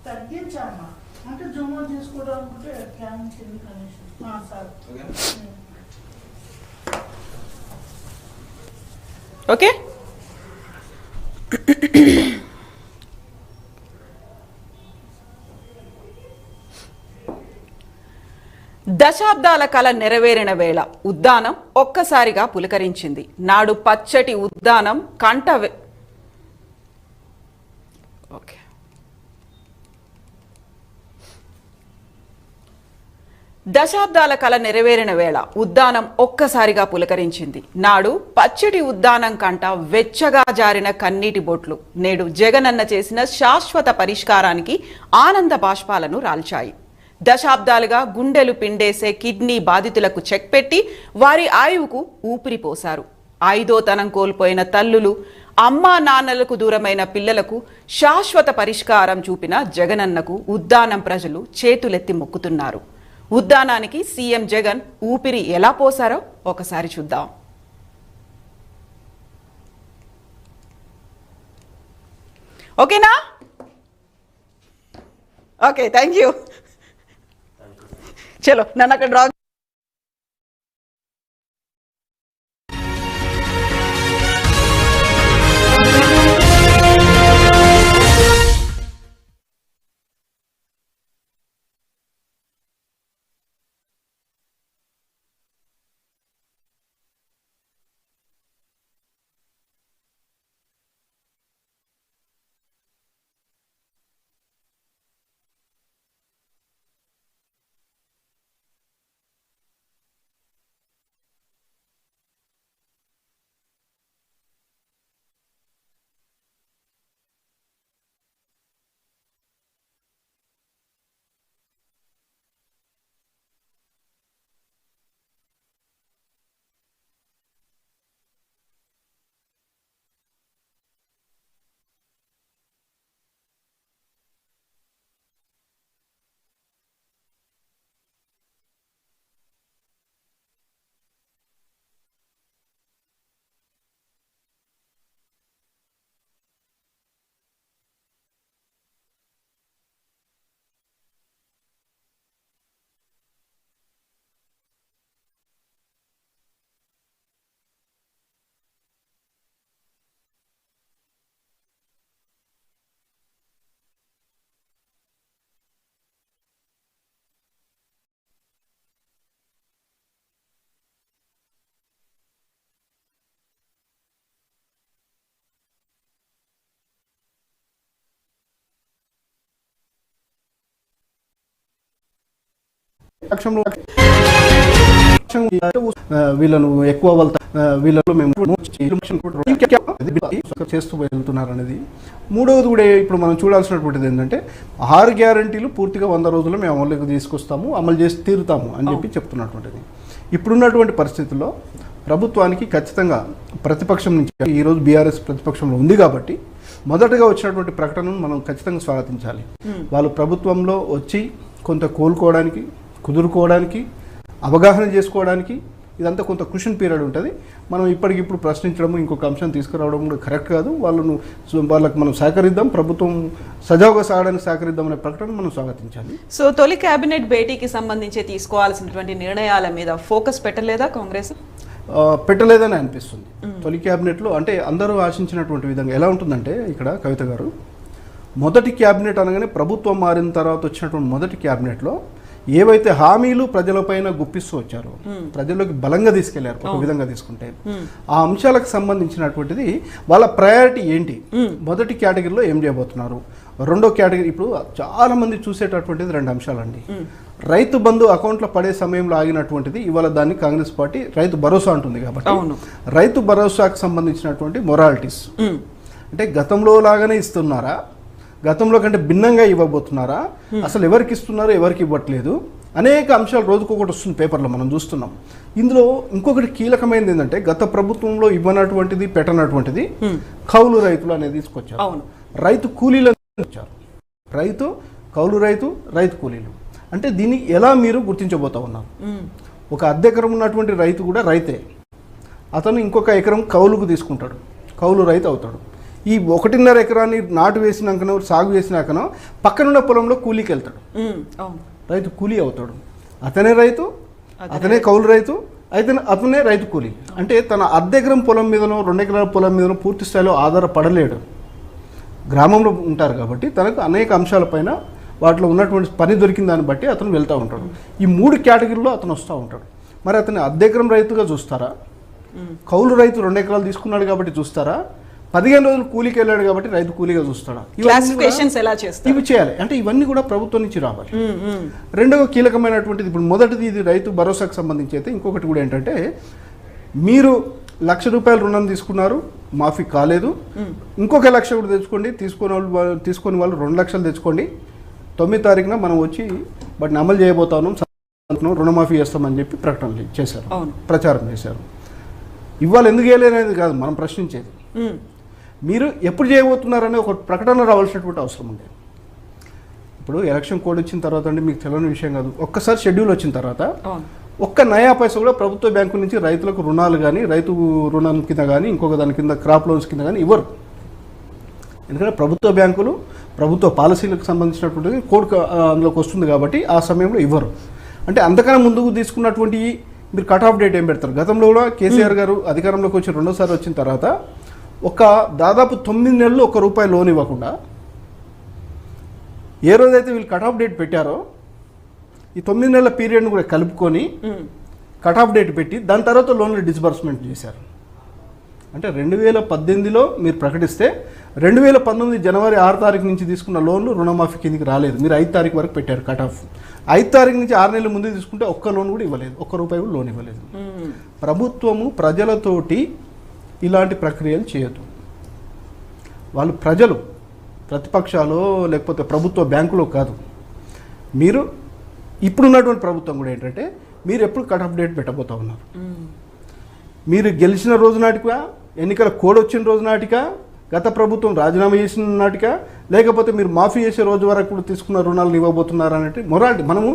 తగ్గించామా అంటే జూమ్ చేసుకోవడానికి ఓకే. దశాబ్దాల కళ నెరవేరిన వేళ ఉద్దానం ఒక్కసారిగా పులకరించింది. నాడు పచ్చటి ఉద్దానం కంట ఓకే దశాబ్దాల కళ నెరవేరిన వేళ ఉద్దానం ఒక్కసారిగా పులకరించింది. నాడు పచ్చటి ఉద్దానం కంట వెచ్చగా జారిన కన్నీటి బొట్లు నేడు జగనన్న చేసిన శాశ్వత పరిష్కారానికి ఆనంద బాష్పాలను రాల్చాయి. దశాబ్దాలుగా గుండెలు పిండేసే కిడ్నీ బాధితులకు చెక్ పెట్టి వారి ఆయువుకు ఊపిరి పోశారు. ఐదోతనం కోల్పోయిన తల్లులు, అమ్మా నాన్నలకు దూరమైన పిల్లలకు శాశ్వత పరిష్కారం చూపిన జగనన్నకు ఉద్దానం ప్రజలు చేతులెత్తి మొక్కుతున్నారు. ఉద్దానానికి సీఎం జగన్ ఊపిరి ఎలా పోసారో ఒకసారి చూద్దాం. ఓకేనా? Okay, thank you. చలో నన్ను అక్కడ డ్రా. వీళ్ళను ఎక్కువ వీళ్ళలో మేము చేస్తూ వెళ్తున్నారు అనేది. మూడవది కూడా ఇప్పుడు మనం చూడాల్సినటువంటిది ఏంటంటే 6 గ్యారంటీలు పూర్తిగా 100 రోజుల్లో మేము అమలులోకి తీసుకొస్తాము, అమలు చేసి తీరుతాము అని చెప్పి చెప్తున్నటువంటిది. ఇప్పుడున్నటువంటి పరిస్థితుల్లో ప్రభుత్వానికి ఖచ్చితంగా ప్రతిపక్షం నుంచి, ఈరోజు బీఆర్ఎస్ ప్రతిపక్షంలో ఉంది కాబట్టి మొదటగా వచ్చినటువంటి ప్రకటనను మనం ఖచ్చితంగా స్వాగతించాలి. వాళ్ళు ప్రభుత్వంలో వచ్చి కొంత కోలుకోవడానికి, కుదురుకోవడానికి, అవగాహన చేసుకోవడానికి, ఇదంతా కొంత క్వశ్చన్ పీరియడ్ ఉంటుంది. మనం ఇప్పటికిప్పుడు ప్రశ్నించడం ఇంకొక అంశం తీసుకురావడం కూడా కరెక్ట్ కాదు. వాళ్ళకి మనం సహకరిద్దాం, ప్రభుత్వం సజావుగా సాగడానికి సహకరిద్దాం అనే ప్రకటన మనం స్వాగతించాలి. సో తొలి కేబినెట్ భేటీకి సంబంధించి తీసుకోవాల్సినటువంటి నిర్ణయాల మీద ఫోకస్ పెట్టలేదా కాంగ్రెస్? పెట్టలేదని అనిపిస్తుంది. తొలి క్యాబినెట్లో అంటే అందరూ ఆశించినటువంటి విధంగా ఎలా ఉంటుందంటే, ఇక్కడ కవిత గారు మొదటి క్యాబినెట్ అనగానే ప్రభుత్వం మారిన తర్వాత వచ్చినటువంటి మొదటి క్యాబినెట్లో ఏవైతే హామీలు ప్రజలపైన గుప్పిస్తూ వచ్చారో, ప్రజల్లోకి బలంగా తీసుకెళ్లారు ఒక విధంగా తీసుకుంటే, ఆ అంశాలకు సంబంధించినటువంటిది వాళ్ళ ప్రయారిటీ ఏంటి, మొదటి కేటగిరీలో ఏం చేయబోతున్నారు, రెండో కేటగిరీ ఇప్పుడు చాలా మంది చూసేటటువంటిది 2 అంశాలండి. రైతు బంధు అకౌంట్లో పడే సమయంలో ఆగినటువంటిది ఇవాళ దాన్ని కాంగ్రెస్ పార్టీ రైతు భరోసా అంటుంది. కాబట్టి రైతు భరోసాకు సంబంధించినటువంటి మొరాలిటీస్ అంటే గతంలో లాగానే ఇస్తున్నారా, గతంలో కంటే భిన్నంగా ఇవ్వబోతున్నారా, అసలు ఎవరికి ఇస్తున్నారు ఎవరికి ఇవ్వట్లేదు, అనేక అంశాలు రోజుకొకటి వస్తుంది పేపర్లో మనం చూస్తున్నాం. ఇందులో ఇంకొకటి కీలకమైనది ఏంటంటే, గత ప్రభుత్వంలో ఇవ్వనటువంటిది పెట్టనటువంటిది కౌలు రైతులు అనేది తీసుకొచ్చారు. రైతు కూలీలు వచ్చారు. రైతు కౌలు రైతు, రైతు కూలీలు అంటే దీన్ని ఎలా మీరు గుర్తించబోతా ఉన్నారు? ఒక అద్దె ఎకరం ఉన్నటువంటి రైతు కూడా రైతే, అతను ఇంకొక ఎకరం కౌలుకు తీసుకుంటాడు, కౌలు రైతు అవుతాడు. ఈ 1.5 ఎకరాన్ని నాటు వేసినాకనో సాగు వేసినాకనో పక్కనున్న పొలంలో కూలీకి వెళ్తాడు, రైతు కూలీ అవుతాడు. అతనే రైతు, అతనే కౌలు రైతు, అతనే రైతు కూలీ. అంటే తన అద్దె ఎకరం పొలం మీదనో 2 ఎకరాల పొలం మీదనో పూర్తి స్థాయిలో ఆధారపడలేడు. గ్రామంలో ఉంటారు కాబట్టి తనకు అనేక అంశాలపైన వాటిలో ఉన్నటువంటి పని దొరికిన దాన్ని బట్టి అతను వెళ్తూ ఉంటాడు. ఈ 3 కేటగిరీలో అతను వస్తూ ఉంటాడు. మరి అతను అద్దె ఎకరం రైతుగా చూస్తారా, కౌలు రైతు 2 ఎకరాలు తీసుకున్నాడు కాబట్టి చూస్తారా, 15 రోజులు కూలీకి వెళ్ళాడు కాబట్టి రైతు కూలీగా చూస్తాడా? ఇవి చేయాలి. అంటే ఇవన్నీ కూడా ప్రభుత్వం నుంచి రావాలి. రెండవ కీలకమైనటువంటిది ఇప్పుడు మొదటిది ఇది రైతు భరోసాకు సంబంధించి అయితే, ఇంకొకటి కూడా ఏంటంటే, మీరు ₹1,00,000 రుణం తీసుకున్నారు, మాఫీ కాలేదు, ఇంకొక 1,00,000 కూడా తెచ్చుకోండి, తీసుకొని వాళ్ళు 2 లక్షలు తెచ్చుకోండి, 9వ తారీఖున మనం వచ్చి వాటిని అమలు చేయబోతాను, రుణమాఫీ చేస్తామని చెప్పి ప్రకటనలు చేశారు, ప్రచారం చేశారు. ఇవాళ ఎందుకు చేయలేదనేది కాదు మనం ప్రశ్నించేది, మీరు ఎప్పుడు చేయబోతున్నారనే ఒక ప్రకటన రావాల్సినటువంటి అవసరం ఉంది. ఇప్పుడు ఎలక్షన్ కోడ్ వచ్చిన తర్వాత అండి, మీకు తెలియని విషయం కాదు, ఒక్కసారి షెడ్యూల్ వచ్చిన తర్వాత ఒక్క నయా పైసా కూడా ప్రభుత్వ బ్యాంకు నుంచి రైతులకు రుణాలు కానీ, రైతు రుణం కింద కానీ, ఇంకొక దాని కింద క్రాప్ లోన్స్ కింద కానీ ఇవ్వరు. ఎందుకంటే ప్రభుత్వ బ్యాంకులు ప్రభుత్వ పాలసీలకు సంబంధించినటువంటి కోడ్ అందులోకి వస్తుంది కాబట్టి ఆ సమయంలో ఇవ్వరు. అంటే అంతకన్నా ముందుకు తీసుకున్నటువంటి మీరు కట్ ఆఫ్ డేట్ ఏం పెడతారు? గతంలో కూడా కేసీఆర్ గారు అధికారంలోకి వచ్చి 2వ సారి వచ్చిన తర్వాత దాదాపు 9 నెలలు ₹1 లోన్ ఇవ్వకుండా, ఏ రోజైతే వీళ్ళు కట్ ఆఫ్ డేట్ పెట్టారో ఈ 9 నెలల పీరియడ్ను కూడా కలుపుకొని కట్ ఆఫ్ డేట్ పెట్టి దాని తర్వాత లోన్లు డిస్బర్స్మెంట్ చేశారు. అంటే 2018లో మీరు ప్రకటిస్తే 2019 జనవరి 6 తారీఖు నుంచి తీసుకున్న లోన్లు రుణమాఫీ కిందికి రాలేదు. మీరు 5 తారీఖు వరకు పెట్టారు కట్ ఆఫ్. 5 తారీఖు నుంచి 6 నెలల ముందు తీసుకుంటే ఒక్క లోన్ కూడా ఇవ్వలేదు, ₹1 కూడా లోన్ ఇవ్వలేదు. ప్రభుత్వము ప్రజలతోటి ఇలాంటి ప్రక్రియలు చేయదు. వాళ్ళు ప్రజలు, ప్రతిపక్షాలు లేకపోతే ప్రభుత్వ బ్యాంకులో కాదు. మీరు ఇప్పుడున్నటువంటి ప్రభుత్వం కూడా ఏంటంటే, మీరు ఎప్పుడు కట్ ఆఫ్ డేట్ పెట్టబోతా ఉన్నారు? మీరు గెలిచిన రోజు నాటికా, ఎన్నికల కోడ్ వచ్చిన రోజు నాటికా, గత ప్రభుత్వం రాజీనామా చేసిన నాటికా, లేకపోతే మీరు మాఫీ చేసే రోజు వరకు కూడా తీసుకున్న రుణాలను ఇవ్వబోతున్నారు అనేది మొరాలిటీ. మనము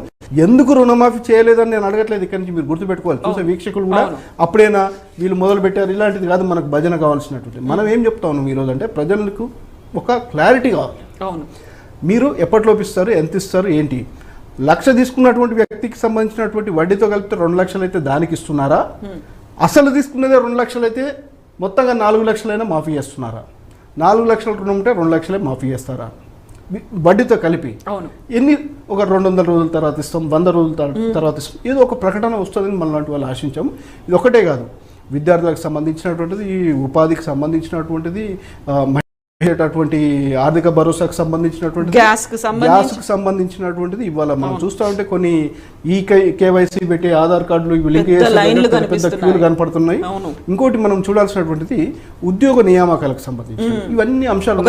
ఎందుకు రుణమాఫీ చేయలేదని నేను అడగట్లేదు, ఇక్కడి నుంచి మీరు గుర్తుపెట్టుకోవాలి. చూసే వీక్షకులు కూడా అప్పుడైనా వీళ్ళు మొదలు పెట్టారు ఇలాంటిది కాదు, మనకు భజన కావాల్సినటువంటి. మనం ఏం చెప్తా ఉన్నాం ఈరోజు అంటే, ప్రజలకు ఒక క్లారిటీ కావాలి. మీరు ఎప్పటిలోపు ఇస్తారు, ఎంత ఇస్తారు, ఏంటి? 1,00,000 తీసుకున్నటువంటి వ్యక్తికి సంబంధించినటువంటి వడ్డీతో కలిపితే 2 లక్షలు అయితే దానికి ఇస్తున్నారా? అసలు తీసుకున్నదే 2 లక్షలు అయితే మొత్తంగా 4 లక్షలైనా మాఫీ చేస్తున్నారా? 4 లక్షల రుణం ఉంటే 2 లక్షలే మాఫీ చేస్తారా వడ్డీతో కలిపి? ఎన్ని ఒక 200 రోజుల తర్వాత ఇస్తాం, 100 రోజుల తర్వాత ఇస్తాం, ఏదో ఒక ప్రకటన వస్తుందని మన లాంటి వాళ్ళు ఆశించాం. ఇది ఒకటే కాదు, విద్యార్థులకు సంబంధించినటువంటిది, ఉపాధికి సంబంధించినటువంటిది, అటువంటి ఆర్థిక భరోసాకు సంబంధించినటువంటి, గ్యాస్కు సంబంధించినటువంటిది. ఇవాళ మనం చూస్తూ ఉంటే కొన్ని కేవైసీ పెట్టి ఆధార్ కార్డులు లింక్ పెద్ద క్యూలు కనపడుతున్నాయి. ఇంకోటి మనం చూడాల్సినటువంటిది ఉద్యోగ నియామకాలకు సంబంధించి ఇవన్నీ అంశాలు.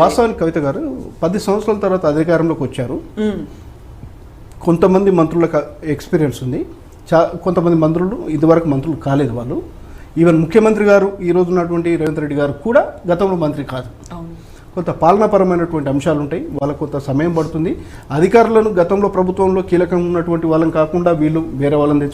వాస్తవానికి కవిత గారు 10 సంవత్సరాల తర్వాత అధికారంలోకి వచ్చారు. కొంతమంది మంత్రులకు ఎక్స్పీరియన్స్ ఉంది, కొంతమంది మంత్రులు ఇదివరకు మంత్రులు కాలేదు. వాళ్ళు ఈవెన్ ముఖ్యమంత్రి గారు ఈ రోజు ఉన్నటువంటి రేవంత్ రెడ్డి గారు కూడా గతంలో మంత్రి కాదు. కొంత పాలనాపరమైనటువంటి అంశాలు ఉంటాయి, వాళ్ళకు కొంత సమయం పడుతుంది. అధికారులను గతంలో ప్రభుత్వంలో కీలకంగా ఉన్నటువంటి వాళ్ళని కాకుండా వీళ్ళు వేరే వాళ్ళని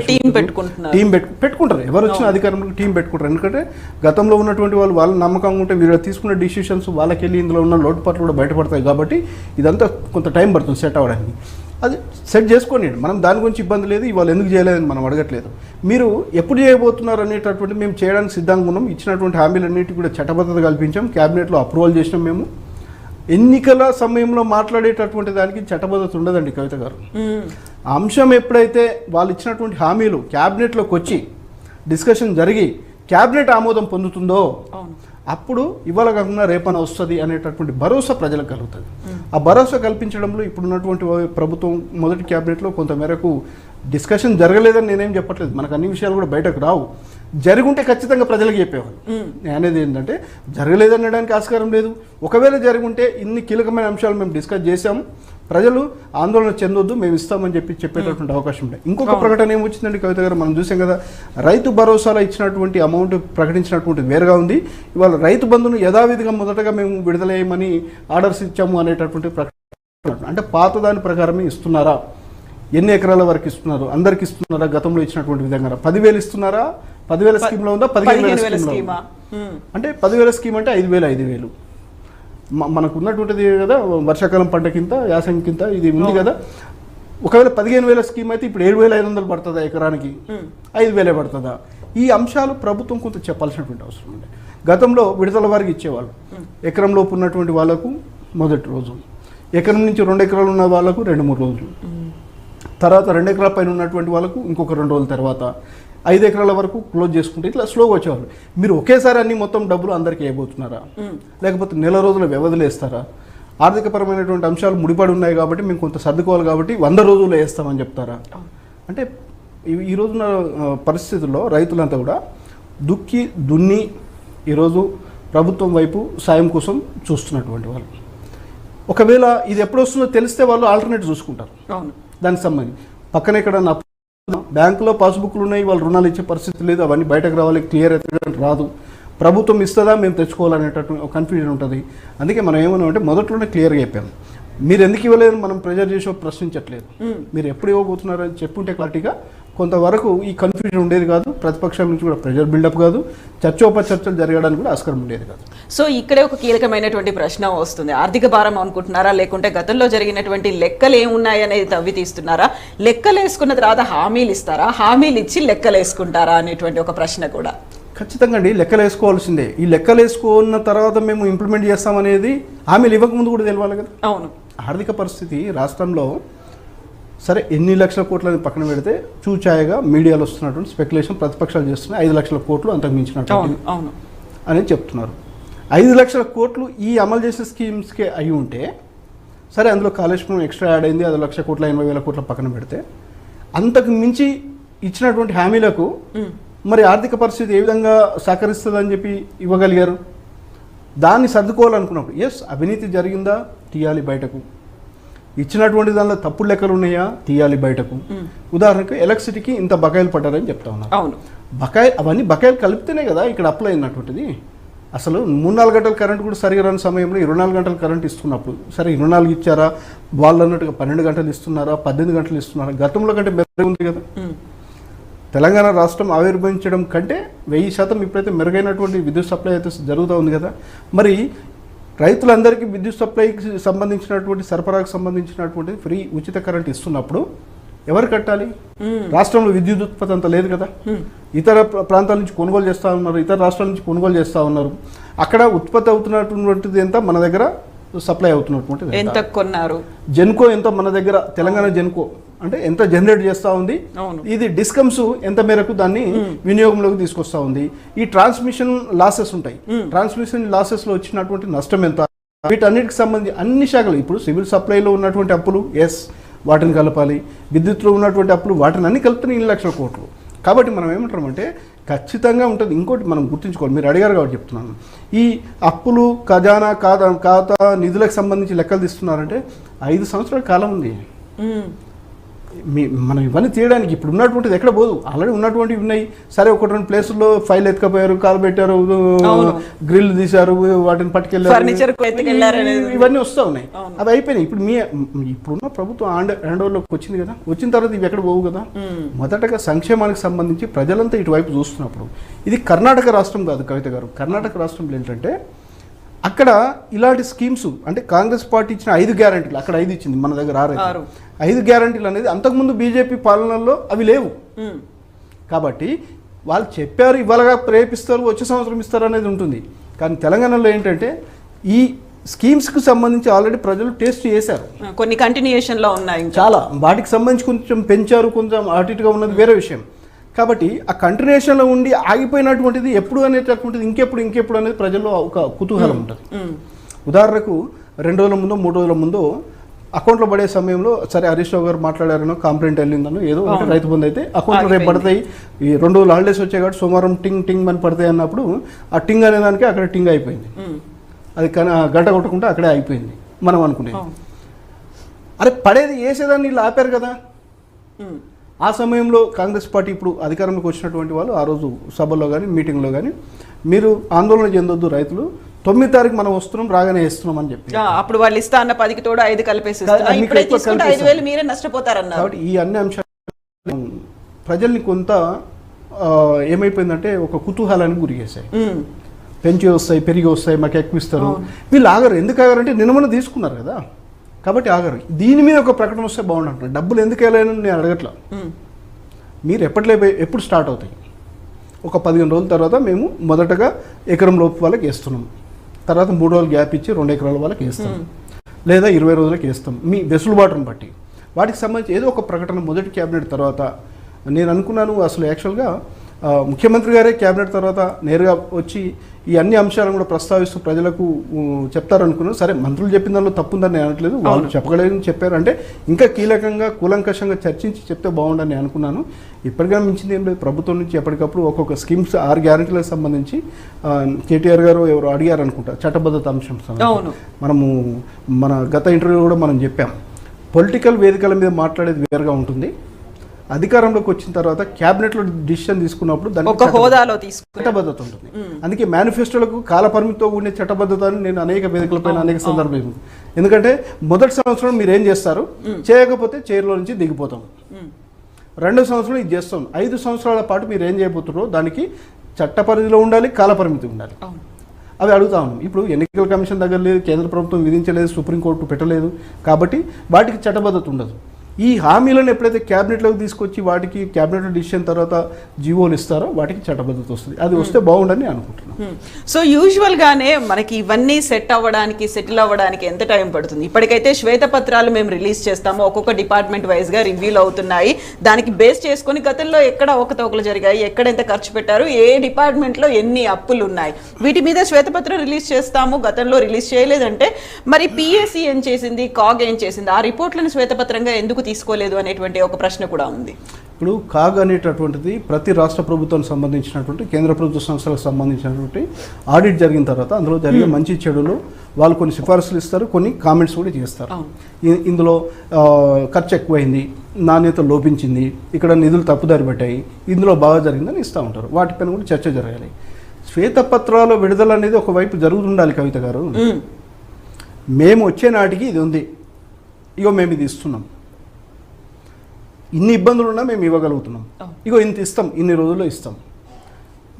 టీం పెట్టుకుంటారు. ఎవరు వచ్చిన అధికారంలో టీం పెట్టుకుంటారు. ఎందుకంటే గతంలో ఉన్నటువంటి వాళ్ళ నమ్మకంగా ఉంటే వీళ్ళు తీసుకున్న డిసిషన్స్ వాళ్ళకి వెళ్ళి ఇందులో ఉన్న లోటుపాట్లు కూడా బయటపడతాయి. కాబట్టి ఇదంతా కొంత టైం పడుతుంది సెట్ అవ్వడానికి. అది సెట్ చేసుకోండి, మనం దాని గురించి ఇబ్బంది లేదు. ఇవాళ ఎందుకు చేయలేదని మనం అడగట్లేదు. మీరు ఎప్పుడు చేయబోతున్నారు అనేటటువంటి మేము చేయడానికి సిద్ధంగా ఉన్నాం. ఇచ్చినటువంటి హామీలన్నిటి కూడా చట్టబద్ధత కల్పించాం, క్యాబినెట్లో అప్రూవల్ చేసినాం. మేము ఎన్నికల సమయంలో మాట్లాడేటటువంటి దానికి చట్టబద్ధత ఉండదండి కవిత గారు. అంశం ఎప్పుడైతే వాళ్ళు ఇచ్చినటువంటి హామీలు క్యాబినెట్లోకి వచ్చి డిస్కషన్ జరిగి క్యాబినెట్ ఆమోదం పొందుతుందో అప్పుడు ఇవాళ కాకుండా రేపన వస్తుంది అనేటటువంటి భరోసా ప్రజలకు కలుగుతుంది. ఆ భరోసా కల్పించడంలో ఇప్పుడున్నటువంటి ప్రభుత్వం మొదటి క్యాబినెట్లో కొంతమేరకు డిస్కషన్ జరగలేదని నేనేం చెప్పట్లేదు. మనకు అన్ని విషయాలు కూడా బయటకు రావు. జరుగుంటే ఖచ్చితంగా ప్రజలకు చెప్పేవాళ్ళు. నేను అనేది ఏంటంటే జరగలేదనడానికి ఆస్కారం లేదు. ఒకవేళ జరుగుంటే ఇన్ని కీలకమైన అంశాలు మేము డిస్కస్ చేశాము, ప్రజలు ఆందోళన చెందొద్దు, మేము ఇస్తామని చెప్పేటటువంటి అవకాశం ఉంది. ఇంకొక ప్రకటన ఏమొచ్చిందండి కవిత గారు, మనం చూసాం కదా, రైతు భరోసాలో ఇచ్చినటువంటి అమౌంట్ ప్రకటించినటువంటి వేరుగా ఉంది. ఇవాళ రైతు బంధును యథావిధిగా మొదటగా మేము విడుదలయ్యమని ఆర్డర్స్ ఇచ్చాము అనేటటువంటి ప్రకటన. అంటే పాత దాని ప్రకారమే ఇస్తున్నారా? ఎన్ని ఎకరాల వరకు ఇస్తున్నారు? అందరికి ఇస్తున్నారా? గతంలో ఇచ్చినటువంటి విధంగా 10,000 ఇస్తున్నారా? 10,000 స్కీమ్లో ఉందా? 15,000 స్కీమ్. అంటే 10,000 స్కీమ్ అంటే 5,000 మనకు ఉన్నటువంటిది కదా, వర్షాకాలం పంట కింద యాసంగి కింద ఇది ఉంది కదా. ఒకవేళ 15,000 స్కీమ్ అయితే ఇప్పుడు 7,500 పడుతుందా ఎకరానికి? 5,000 పడుతుందా? ఈ అంశాలు ప్రభుత్వం కొంత చెప్పాల్సినటువంటి అవసరం ఉంది. గతంలో విడతల వారికి ఇచ్చేవాళ్ళు. ఎకరం లోపు ఉన్నటువంటి వాళ్ళకు మొదటి రోజు, ఎకరం నుంచి 2 ఎకరాలు ఉన్న వాళ్ళకు 2-3 రోజులు, తర్వాత 2 ఎకరాల పైన ఉన్నటువంటి వాళ్ళకు ఇంకొక 2 రోజుల తర్వాత, 5 ఎకరాల వరకు క్లోజ్ చేసుకుంటే ఇట్లా స్లోగా వచ్చేవాళ్ళు. మీరు ఒకేసారి అన్ని మొత్తం డబ్బులు అందరికీ వేయబోతున్నారా? లేకపోతే నెల రోజుల వ్యవధిలో వేస్తారా? ఆర్థికపరమైనటువంటి అంశాలు ముడిపడి ఉన్నాయి కాబట్టి మేము కొంత సర్దుకోవాలి కాబట్టి 100 రోజుల్లో వేస్తామని చెప్తారా? అంటే ఈ రోజున పరిస్థితుల్లో రైతులంతా కూడా దున్ని ఈరోజు ప్రభుత్వం వైపు సాయం కోసం చూస్తున్నటువంటి వాళ్ళు. ఒకవేళ ఇది ఎప్పుడు వస్తుందో తెలిస్తే వాళ్ళు ఆల్టర్నేట్ చూసుకుంటారు. దానికి సంబంధించి పక్కన ఎక్కడ బ్యాంకులో పాస్బుక్లు ఉన్నాయి, వాళ్ళు రుణాలు ఇచ్చే పరిస్థితి లేదు, అవన్నీ బయటకు రావాలి, క్లియర్ అయితే రాదు. ప్రభుత్వం ఇస్తుందా, మేము తెచ్చుకోవాలనేటటువంటి కన్ఫ్యూజన్ ఉంటుంది. అందుకే మనం ఏమన్నామంటే మొదట్లోనే క్లియర్గా చెప్పాము. మీరు ఎందుకు ఇవ్వలేదు మనం ప్రెజర్ చేసో ప్రశ్నించట్లేదు. మీరు ఎప్పుడు ఇవ్వబోతున్నారు అని చెప్పుంటే క్లారిటీగా కొంతవరకు ఈ కన్ఫ్యూజన్ ఉండేది కాదు. ప్రతిపక్షాల నుంచి కూడా ప్రెజర్ బిల్డప్ కాదు, చర్చోపచర్చలు జరగడానికి కూడా ఆస్కారం ఉండేది కాదు. సో ఇక్కడే ఒక కీలకమైనటువంటి ప్రశ్న వస్తుంది. ఆర్థిక భారం అనుకుంటున్నారా, లేకుంటే గతంలో జరిగినటువంటి లెక్కలు ఏమున్నాయి అనేది తవ్వి తీస్తున్నారా? లెక్కలు వేసుకున్న తర్వాత హామీలు ఇస్తారా, హామీలు ఇచ్చి లెక్కలు వేసుకుంటారా అనేటువంటి ఒక ప్రశ్న కూడా ఖచ్చితంగా అండి. లెక్కలు వేసుకోవాల్సిందే. ఈ లెక్కలు వేసుకున్న తర్వాత మేము ఇంప్లిమెంట్ చేస్తామనేది హామీలు ఇవ్వకముందు కూడా తెలియాలి కదా. అవును, ఆర్థిక పరిస్థితి రాష్ట్రంలో సరే ఎన్ని లక్షల కోట్లని పక్కన పెడితే చూచాయగా మీడియాలో వస్తున్నటువంటి స్పెక్యులేషన్ ప్రతిపక్షాలు చేస్తున్నాయి 5 లక్షల కోట్లు అంతకు మించినట్టు అని చెప్తున్నారు. 5 లక్షల కోట్లు ఈ అమలు చేసే స్కీమ్స్కే అయి ఉంటే సరే, అందులో కాళేశ్వరం ఎక్స్ట్రా యాడ్ అయింది, అది 1,80,000 కోట్ల పక్కన పెడితే అంతకు మించి ఇచ్చినటువంటి హామీలకు మరి ఆర్థిక పరిస్థితి ఏ విధంగా సహకరిస్తుందని చెప్పి ఇవ్వగలిగారు? దాన్ని సర్దుకోవాలనుకున్నప్పుడు అవినీతి జరిగిందా తీయాలి బయటకు, ఇచ్చినటువంటి దానిలో తప్పుడు లెక్కలు ఉన్నాయా తీయాలి బయటకు. ఉదాహరణకు ఎలక్ట్రిసిటీకి ఇంత బకాయిలు పడ్డారని చెప్తా ఉన్నారు. అవును, అవన్నీ బకాయిలు కలిపితేనే కదా ఇక్కడ అప్లై అయినటువంటిది. అసలు 3-4 గంటల కరెంట్ కూడా సరిగా రాని సమయంలో 24 గంటల కరెంట్ ఇస్తున్నప్పుడు సరే 24 ఇచ్చారా, వాళ్ళు అన్నట్టుగా 12 గంటలు ఇస్తున్నారా, 18 గంటలు ఇస్తున్నారా? గతంలో కంటే మెరుగు ఉంది కదా. తెలంగాణ రాష్ట్రం ఆవిర్భవించడం కంటే 1000% ఇప్పుడైతే మెరుగైనటువంటి విద్యుత్ సప్లై అయితే జరుగుతూ ఉంది కదా. మరి రైతులందరికీ విద్యుత్ సప్లైకి సంబంధించినటువంటి సరఫరాకు సంబంధించినటువంటి ఫ్రీ ఉచిత కరెంట్ ఇస్తున్నప్పుడు ఎవరు కట్టాలి? రాష్ట్రంలో విద్యుత్ ఉత్పత్తి అంత లేదు కదా. ఇతర ప్రాంతాల నుంచి కొనుగోలు చేస్తూ ఉన్నారు, ఇతర రాష్ట్రాల నుంచి కొనుగోలు చేస్తూ ఉన్నారు. అక్కడ ఉత్పత్తి అవుతున్నటువంటిది ఎంత, మన దగ్గర సప్లై అవుతున్నటువంటిది ఎంత కొన్నారు? జెన్కో ఎంత మన దగ్గర, తెలంగాణ జెన్కో అంటే ఎంత జనరేట్ చేస్తూ ఉంది, ఇది డిస్కమ్స్ ఎంత మేరకు దాన్ని వినియోగంలోకి తీసుకొస్తా ఉంది. ఈ ట్రాన్స్మిషన్ లాసెస్ ఉంటాయి, ట్రాన్స్మిషన్ లాసెస్లో వచ్చినటువంటి నష్టం ఎంత, వీటన్నిటికి సంబంధించి అన్ని శాఖలు. ఇప్పుడు సివిల్ సప్లైలో ఉన్నటువంటి అప్పులు వాటిని కలపాలి, విద్యుత్లో ఉన్నటువంటి అప్పులు వాటిని అన్ని కలిపితే 7 లక్షల కోట్లు. కాబట్టి మనం ఏమంటామంటే ఖచ్చితంగా ఉంటుంది. ఇంకోటి మనం గుర్తుంచుకోవాలి, మీరు అడిగారు కాబట్టి చెప్తున్నాను. ఈ అప్పులు ఖజానా ఖాతా నిధులకు సంబంధించి లెక్కలు తీస్తున్నారంటే 5 సంవత్సరాల కాలం ఉంది. మనం ఇవన్నీ తీయడానికి ఇప్పుడు ఉన్నటువంటిది ఎక్కడ పోదు, ఆల్రెడీ ఉన్నటువంటివి ఉన్నాయి. సరే ఒకటి రెండు ప్లేసుల్లో ఫైల్ ఎత్తుకపోయారు, కాలు పెట్టారు, గ్రిల్ తీశారు, వాటిని పట్టుకెళ్ళారు, ఇవన్నీ వస్తూ ఉన్నాయి. అవి అయిపోయినాయి. ఇప్పుడున్న ప్రభుత్వం హ్యాండ్ ఓవర్లోకి వచ్చింది కదా, వచ్చిన తర్వాత ఇవి ఎక్కడ పోవు కదా. మొదటగా సంక్షేమానికి సంబంధించి ప్రజలంతా ఇటువైపు చూస్తున్నప్పుడు, ఇది కర్ణాటక రాష్ట్రం కాదు కవిత గారు. కర్ణాటక రాష్ట్రంలో ఏంటంటే అక్కడ ఇలాంటి స్కీమ్స్ అంటే కాంగ్రెస్ పార్టీ ఇచ్చిన 5 గ్యారంటీలు, అక్కడ 5 ఇచ్చింది, మన దగ్గర 6. 5 గ్యారంటీలు అనేది అంతకుముందు బీజేపీ పాలనలో అవి లేవు. కాబట్టి వాళ్ళు చెప్పారు ఇవాళగా రేపిస్తారు, వచ్చే సంవత్సరం ఇస్తారు అనేది ఉంటుంది. కానీ తెలంగాణలో ఏంటంటే ఈ స్కీమ్స్కి సంబంధించి ఆల్రెడీ ప్రజలు టేస్ట్ చేశారు, కొన్ని కంటిన్యూయేషన్లో ఉన్నాయి, చాలా వాటికి సంబంధించి కొంచెం పెంచారు, కొంచెం అటు ఇటుగా ఉన్నది వేరే విషయం. కాబట్టి ఆ కంటిన్యూషన్లో ఉండి ఆగిపోయినటువంటిది ఎప్పుడు అనేటటువంటిది ఇంకెప్పుడు అనేది ప్రజల్లో ఒక కుతూహలం ఉంటుంది. ఉదాహరణకు 2 రోజుల ముందో 3 రోజుల ముందో అకౌంట్లో పడే సమయంలో సరే హరీష్ రావు గారు మాట్లాడారనో, కంప్లైంట్ వెళ్ళిందనో, ఏదో ఒకటి రైతు బంధు అయితే అకౌంట్లో రేపు పడతాయి, ఈ 2 రోజులు హాలిడేస్ వచ్చాయి కాబట్టి సోమవారం టింగ్ అని పడతాయి అన్నప్పుడు ఆ టింగ్ అనేదానికి అక్కడ టింగ్ అయిపోయింది. అది గంట కొట్టకుండా అక్కడే అయిపోయింది. మనం అనుకునేది అరే పడేది వేసేదాన్ని వీళ్ళు ఆపారు కదా. ఆ సమయంలో కాంగ్రెస్ పార్టీ ఇప్పుడు అధికారంలోకి వచ్చినటువంటి వాళ్ళు ఆ రోజు సభల్లో కానీ మీటింగ్లో కానీ మీరు ఆందోళన చెందొద్దు రైతులు, 9వ తారీఖు మనం వస్తున్నాం, రాగానే వేస్తున్నాం అని చెప్పి అప్పుడు వాళ్ళు ఇస్తా అన్న 10కి తోడు 5 కలిపేసి 5,000 మీరే నష్టపోతారన్నారు. కాబట్టి ఈ అన్ని అంశాలు ప్రజల్ని కొంత ఏమైపోయిందంటే ఒక కుతూహలానికి గురి చేశాయి. పెంచి వస్తాయి, పెరిగి వస్తాయి, మాకు ఎక్కువిస్తారు. వీళ్ళు ఆగరు. ఎందుకు ఆగారంటే నిన్న తీసుకున్నారు కదా, కాబట్టి ఆగరు. దీని మీద ఒక ప్రకటన వస్తే బాగుంటుంది. డబ్బులు ఎందుకు వెళ్ళాలని నేను అడగట్లా. మీరు ఎప్పుడు స్టార్ట్ అవుతాయి? ఒక 15 రోజుల తర్వాత మేము మొదటగా ఎకరం లోపు వాళ్ళకి వేస్తున్నాం, తర్వాత 3 రోజులు గ్యాప్ ఇచ్చి 2 ఎకరాల వాళ్ళకి వేస్తాం, లేదా 20 రోజులకి వేస్తాం, మీ వెసులుబాటును బట్టి. వాటికి సంబంధించి ఏదో ఒక ప్రకటన మొదటి క్యాబినెట్ తర్వాత. నేను అనుకున్నాను అసలు యాక్చువల్గా ముఖ్యమంత్రి గారే క్యాబినెట్ తర్వాత నేరుగా వచ్చి ఈ అన్ని అంశాలను కూడా ప్రస్తావిస్తూ ప్రజలకు చెప్తారనుకున్నాను. సరే మంత్రులు చెప్పిన దానిలో తప్పుందని నేను అనట్లేదు, వాళ్ళు చెప్పగలేదని చెప్పారు. అంటే ఇంకా కీలకంగా కూలంకషంగా చర్చించి చెప్తే బాగుండని నేను అనుకున్నాను. ఇప్పటికైనా మించింది ఏం లేదు. ప్రభుత్వం నుంచి ఎప్పటికప్పుడు ఒక్కొక్క స్కీమ్స్ 6 గ్యారెంటీలకు సంబంధించి కేటీఆర్ గారు ఎవరు అడిగారు అనుకుంటా, చట్టబద్ధత అంశం. మనము మన గత ఇంటర్వ్యూలో కూడా మనం చెప్పాం, పొలిటికల్ వేదికల మీద మాట్లాడేది వేరుగా ఉంటుంది, అధికారంలోకి వచ్చిన తర్వాత క్యాబినెట్లో డిసిషన్ తీసుకున్నప్పుడు దానికి హోదాలో చట్టబద్ధత ఉంటుంది. అందుకే మేనిఫెస్టోలకు కాల పరిమితితో ఉండే చట్టబద్ధత అని నేను అనేక వేదికలపైన అనేక సందర్భాలు. ఎందుకంటే మొదటి సంవత్సరం మీరు ఏం చేస్తారు, చేయకపోతే చైర్లో నుంచి దిగిపోతాం. 2వ సంవత్సరం ఇది చేస్తాం. 5 సంవత్సరాల పాటు మీరు ఏం చేయబోతున్నారో దానికి చట్ట పరిధిలో ఉండాలి, కాల పరిమితి ఉండాలి. అవి అడుగుతా ఉన్నాం. ఇప్పుడు ఎన్నికల కమిషన్ దగ్గర లేదు, కేంద్ర ప్రభుత్వం విధించలేదు, సుప్రీంకోర్టు పెట్టలేదు, కాబట్టి వాటికి చట్టబద్ధత ఉండదు. ఈ హామీలను ఎప్పుడైతే క్యాబినెట్లోకి తీసుకొచ్చి వాటికి క్యాబినెట్ డిసిషన్ తర్వాత జీవోలు ఇస్తారో వాటికి చట్టబద్ధత వస్తుంది. అది వస్తే బాగుండని అనుకుంటున్నాను. సో యూజువల్గానే మనకి ఇవన్నీ సెటిల్ అవ్వడానికి ఎంత టైం పడుతుంది? ఇప్పటికైతే శ్వేతపత్రాలు మేము రిలీజ్ చేస్తాము, ఒక్కొక్క డిపార్ట్మెంట్ వైజ్గా రివ్యూలు అవుతున్నాయి. దానికి బేస్ చేసుకొని గతంలో ఎక్కడ అవకతవకలు జరిగాయి, ఎక్కడ ఎంత ఖర్చు పెట్టారు, ఏ డిపార్ట్మెంట్లో ఎన్ని అప్పులు ఉన్నాయి, వీటి మీద శ్వేతపత్రం రిలీజ్ చేస్తాము. గతంలో రిలీజ్ చేయలేదంటే మరి పిఎస్సి ఏం చేసింది, కాగ్ ఏం చేసింది, ఆ రిపోర్ట్లను శ్వేతపత్రంగా ఎందుకు తీసుకోలేదు అనేటువంటి ఒక ప్రశ్న కూడా ఉంది. ఇప్పుడు కాగ్ అనేటటువంటిది ప్రతి రాష్ట్ర ప్రభుత్వానికి సంబంధించినటువంటి కేంద్ర ప్రభుత్వ సంస్థలకు సంబంధించినటువంటి ఆడిట్ జరిగిన తర్వాత అందులో జరిగే మంచి చెడులు వాళ్ళు కొన్ని సిఫార్సులు ఇస్తారు, కొన్ని కామెంట్స్ కూడా చేస్తారు. ఇందులో ఖర్చు ఎక్కువైంది, నాణ్యత లోపించింది, ఇక్కడ నిధులు తప్పుదారి పెట్టాయి, ఇందులో బాగా జరిగిందని ఇస్తూ ఉంటారు. వాటిపైన కూడా చర్చ జరగాలి. శ్వేతపత్రాల విడుదల అనేది ఒకవైపు జరుగుతుండాలి. కవిత గారు, మేము వచ్చే నాటికి ఇది ఉంది, ఇగో మేము ఇది ఇస్తున్నాం, ఇన్ని ఇబ్బందులు ఉన్నా మేము ఇవ్వగలుగుతున్నాం, ఇగో ఇంత ఇస్తాం, ఇన్ని రోజుల్లో ఇస్తాం.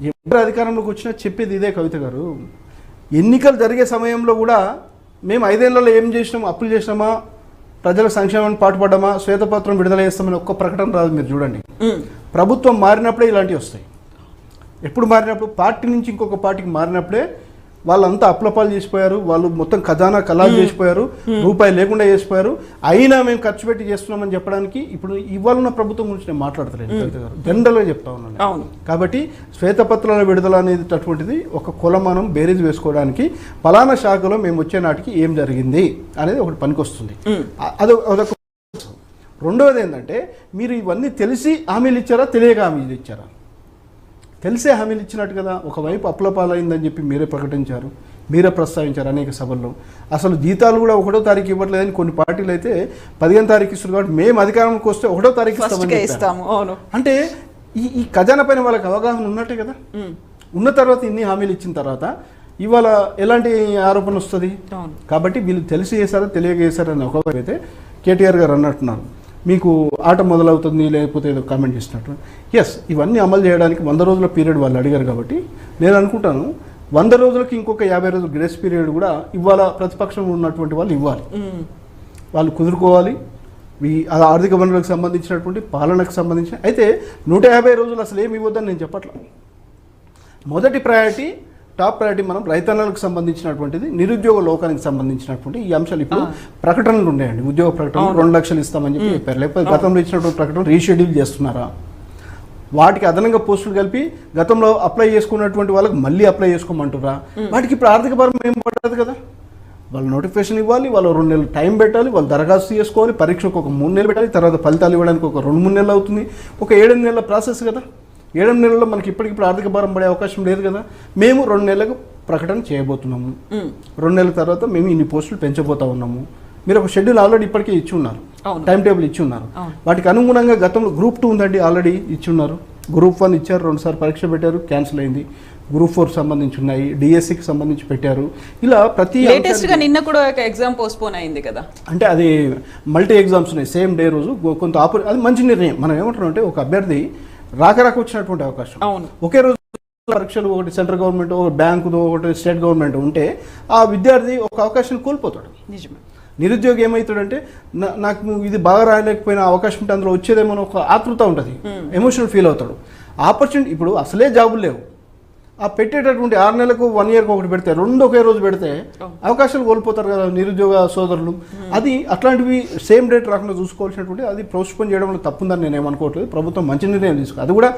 ఎవరు అధికారంలోకి వచ్చినా చెప్పేది ఇదే కవిత గారు. ఎన్నికలు జరిగే సమయంలో కూడా మేము 5 ఏళ్లలో ఏం చేసినాం, అప్పులు చేసినామా, ప్రజల సంక్షేమాన్ని పాటుపడ్డామా, శ్వేతపత్రం విడుదల చేస్తామని ఒక్క ప్రకటన రాదు. మీరు చూడండి, ప్రభుత్వం మారినప్పుడే ఇలాంటివి వస్తాయి. ఎప్పుడు మారినప్పుడు, పార్టీ నుంచి ఇంకొక పార్టీకి మారినప్పుడే వాళ్ళంతా అప్లపాలు చేసిపోయారు, వాళ్ళు మొత్తం ఖజానా కలాలు చేసిపోయారు, రూపాయి లేకుండా చేసిపోయారు. అయినా మేము ఖర్చు పెట్టి చేస్తున్నామని చెప్పడానికి ఇప్పుడు ఇవాళ ఉన్న ప్రభుత్వం గురించి నేను మాట్లాడతలేను కవిత గారు, జనరల్గా చెప్తా ఉన్నాను. కాబట్టి శ్వేతపత్రాల విడుదల అనేది అటువంటిది ఒక కొలమానం బేరీజ్ వేసుకోవడానికి ఫలానా శాఖలో మేము వచ్చే నాటికి ఏం జరిగింది అనేది ఒకటి పనికొస్తుంది. అదొక. రెండవది ఏంటంటే, మీరు ఇవన్నీ తెలిసి హామీలు ఇచ్చారా, తెలియక హామీలు ఇచ్చారా? తెలిసే హామీలు ఇచ్చినట్టు కదా. ఒకవైపు అప్పుల పాలైందని చెప్పి మీరే ప్రకటించారు, మీరే ప్రస్తావించారు అనేక సభల్లో. అసలు జీతాలు కూడా 1వ తారీఖు ఇవ్వట్లేదని కొన్ని పార్టీలు అయితే 15వ తారీఖు ఇస్తారు కాబట్టి మేము అధికారంలోకి వస్తే 1వ తారీఖు ఇస్తాము. అవును. అంటే ఈ ఖజానా పైన వాళ్ళకి అవగాహన ఉన్నట్టే కదా. ఉన్న తర్వాత ఇన్ని హామీలు ఇచ్చిన తర్వాత ఇవాళ ఎలాంటి ఆరోపణ వస్తుంది? కాబట్టి వీళ్ళు తెలిసి చేశారో తెలియక చేశారని ఒకవైపు అయితే కేటీఆర్ గారు అన్నట్టున్నారు, మీకు ఆట మొదలవుతుంది లేకపోతే ఏదో కామెంట్ చేసినట్టు. ఎస్, ఇవన్నీ అమలు చేయడానికి 100 రోజుల పీరియడ్ వాళ్ళు అడిగారు కాబట్టి నేను అనుకుంటాను 100 రోజులకి ఇంకొక 50 రోజుల గ్రేస్ పీరియడ్ కూడా ఇవాళ ప్రతిపక్షం ఉన్నటువంటి వాళ్ళు ఇవ్వాలి. వాళ్ళు కుదురుకోవాలి. ఈ ఆర్థిక వనరులకు సంబంధించినటువంటి పాలనకు సంబంధించిన అయితే 150 రోజులు అసలు ఏమి ఇవ్వద్దని నేను చెప్పట్లేదు. మొదటి ప్రయారిటీ, టాప్ ప్రయారిటీ మనం రైతన్నలకు సంబంధించినటువంటిది, నిరుద్యోగ లోకానికి సంబంధించినటువంటి ఈ అంశాలు. ఇప్పుడు ప్రకటనలు ఉన్నాయండి, ఉద్యోగ ప్రకటనలు 2 లక్షలు ఇస్తామని చెప్పి చెప్పారు. లేకపోతే గతంలో ఇచ్చినటువంటి ప్రకటన రీషెడ్యూల్ చేస్తున్నారా? వాటికి అదనంగా పోస్టులు కలిపి గతంలో అప్లై చేసుకున్నటువంటి వాళ్ళకి మళ్ళీ అప్లై చేసుకోమంటారా? వాటికి ఇప్పుడు ఆర్థిక భారం ఏం పడదు కదా. వాళ్ళు నోటిఫికేషన్ ఇవ్వాలి, వాళ్ళు 2 నెలలు టైం పెట్టాలి, వాళ్ళు దరఖాస్తు చేసుకోవాలి, పరీక్షకు ఒక 3 నెలలు పెట్టాలి, తర్వాత ఫలితాలు ఇవ్వడానికి ఒక 2-3 నెలలు అవుతుంది. ఒక 7-8 నెలల ప్రాసెస్ కదా. 7 నెలల్లో మనకి ఇప్పటికిప్పుడు ఆర్థిక భారం పడే అవకాశం లేదు కదా. మేము 2 నెలలకు ప్రకటన చేయబోతున్నాము, 2 నెలల తర్వాత మేము ఇన్ని పోస్టులు పెంచబోతా ఉన్నాము. మీరు ఒక షెడ్యూల్ ఆల్రెడీ ఇప్పటికే ఇచ్చి ఉన్నారు, టైం టేబుల్ ఇచ్చి ఉన్నారు. వాటికి అనుగుణంగా గతంలో గ్రూప్ 2 ఉందండి, ఆల్రెడీ ఇచ్చి ఉన్నారు. గ్రూప్ 1 ఇచ్చారు, 2 సార్లు పరీక్ష పెట్టారు, క్యాన్సిల్ అయింది. గ్రూప్ 4 సంబంధించి ఉన్నాయి, డిఎస్సికి సంబంధించి పెట్టారు. ఇలా ప్రతి లేటెస్ట్ గా నిన్న కూడా ఒక ఎగ్జామ్ పోస్ట్పోన్ అయింది కదా. అంటే అది మల్టీ ఎగ్జామ్స్ ఉన్నాయి సేమ్ డే రోజు. కొంత అది మంచి నిర్ణయం. మనం ఏమంటున్నాం అంటే ఒక అభ్యర్థి రాక వచ్చినటువంటి అవకాశం, ఒకే రోజు పరీక్షలు, ఒకటి సెంట్రల్ గవర్నమెంట్, ఒక బ్యాంకుదో, ఒకటి స్టేట్ గవర్నమెంట్ ఉంటే ఆ విద్యార్థి ఒక అవకాశం కోల్పోతాడు. నిజమే. నిరుద్యోగి ఏమవుతాడంటే నాకు ఇది బాగా రాయలేకపోయినా అవకాశం ఉంటే అందులో వచ్చేదేమో ఒక ఆతృత ఉంటుంది, ఎమోషనల్ ఫీల్ అవుతాడు. ఆపర్చునిటీ ఇప్పుడు అసలే జాబులు లేవు, ఆ పెట్టేటటువంటి 6 నెలలకు 1 ఇయర్కి ఒకటి పెడితే 2 ఒకే రోజు పెడితే అవకాశాలు కోల్పోతారు కదా నిరుద్యోగ సోదరులు. అది అట్లాంటివి సేమ్ డేట్ రాకుండా చూసుకోవాల్సినటువంటి, అది పోస్ట్పోన్ చేయడంలో తప్పుందని నేను ఏమనుకోవట్లేదు. ప్రభుత్వం మంచి నిర్ణయం తీసుకో, అది కూడా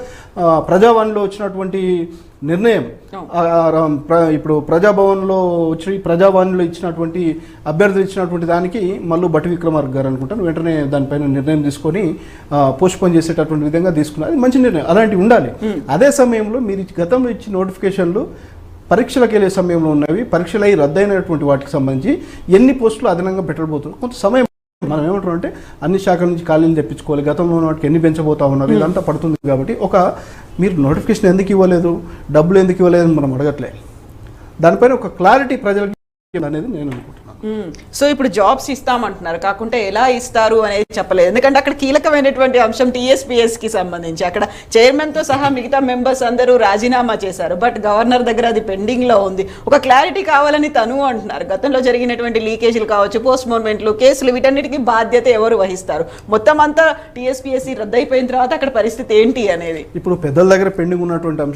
ప్రజావాణిలో వచ్చినటువంటి నిర్ణయం. ఇప్పుడు ప్రజాభవన్లో వచ్చి ప్రజావాణిలో ఇచ్చినటువంటి అభ్యర్థులు ఇచ్చినటువంటి దానికి మళ్ళీ బట్టి విక్రమార్క గారు అనుకుంటాను వెంటనే దానిపైన నిర్ణయం తీసుకొని పోస్ట్పోన్ చేసేటటువంటి విధంగా తీసుకున్నారు. అది మంచి నిర్ణయం, అలాంటివి ఉండాలి. అదే సమయంలో మీరు గతంలో ఇచ్చిన నోటిఫికేషన్లు పరీక్షలకు వెళ్ళే సమయంలో ఉన్నవి, పరీక్షలు అయ్యి రద్దయినటువంటి వాటికి సంబంధించి ఎన్ని పోస్టులు అదనంగా పెట్టబోతున్నారు, కొంత సమయం మనం ఏమంటాం అంటే అన్ని శాఖల నుంచి ఖాళీలు తెప్పించుకోవాలి, గతంలో ఉన్న వాటికి ఎన్ని పెంచబోతా ఉన్నారు, ఇదంతా పడుతుంది. కాబట్టి మీరు నోటిఫికేషన్ ఎందుకు ఇవ్వలేదు, డబ్బులు ఎందుకు ఇవ్వలేదు అని మనం అడగట్లేదు. దానిపైన ఒక క్లారిటీ ప్రజలకి అనేది నేను అనుకుంటున్నాను. సో ఇప్పుడు జాబ్స్ ఇస్తామంటున్నారు, కాకుంటే ఎలా ఇస్తారు అనేది చెప్పలేదు. ఎందుకంటే అక్కడ కీలకమైనటువంటి అంశం TSPS కి సంబంధించి అక్కడ చైర్మన్ తో సహా మిగతా మెంబర్స్ అందరూ రాజీనామా చేశారు. బట్ గవర్నర్ దగ్గర అది పెండింగ్ లో ఉంది. ఒక క్లారిటీ కావాలని తను అంటున్నారు. గతంలో జరిగినటువంటి లీకేజీలు కావచ్చు, పోస్ట్ మార్మెంట్లు, కేసులు, వీటన్నిటికీ బాధ్యత ఎవరు వహిస్తారు? మొత్తం అంతా TSPSC రద్దయిపోయిన తర్వాత అక్కడ పరిస్థితి ఏంటి అనేది ఇప్పుడు పెద్దల దగ్గర పెండింగ్ ఉన్నటువంటి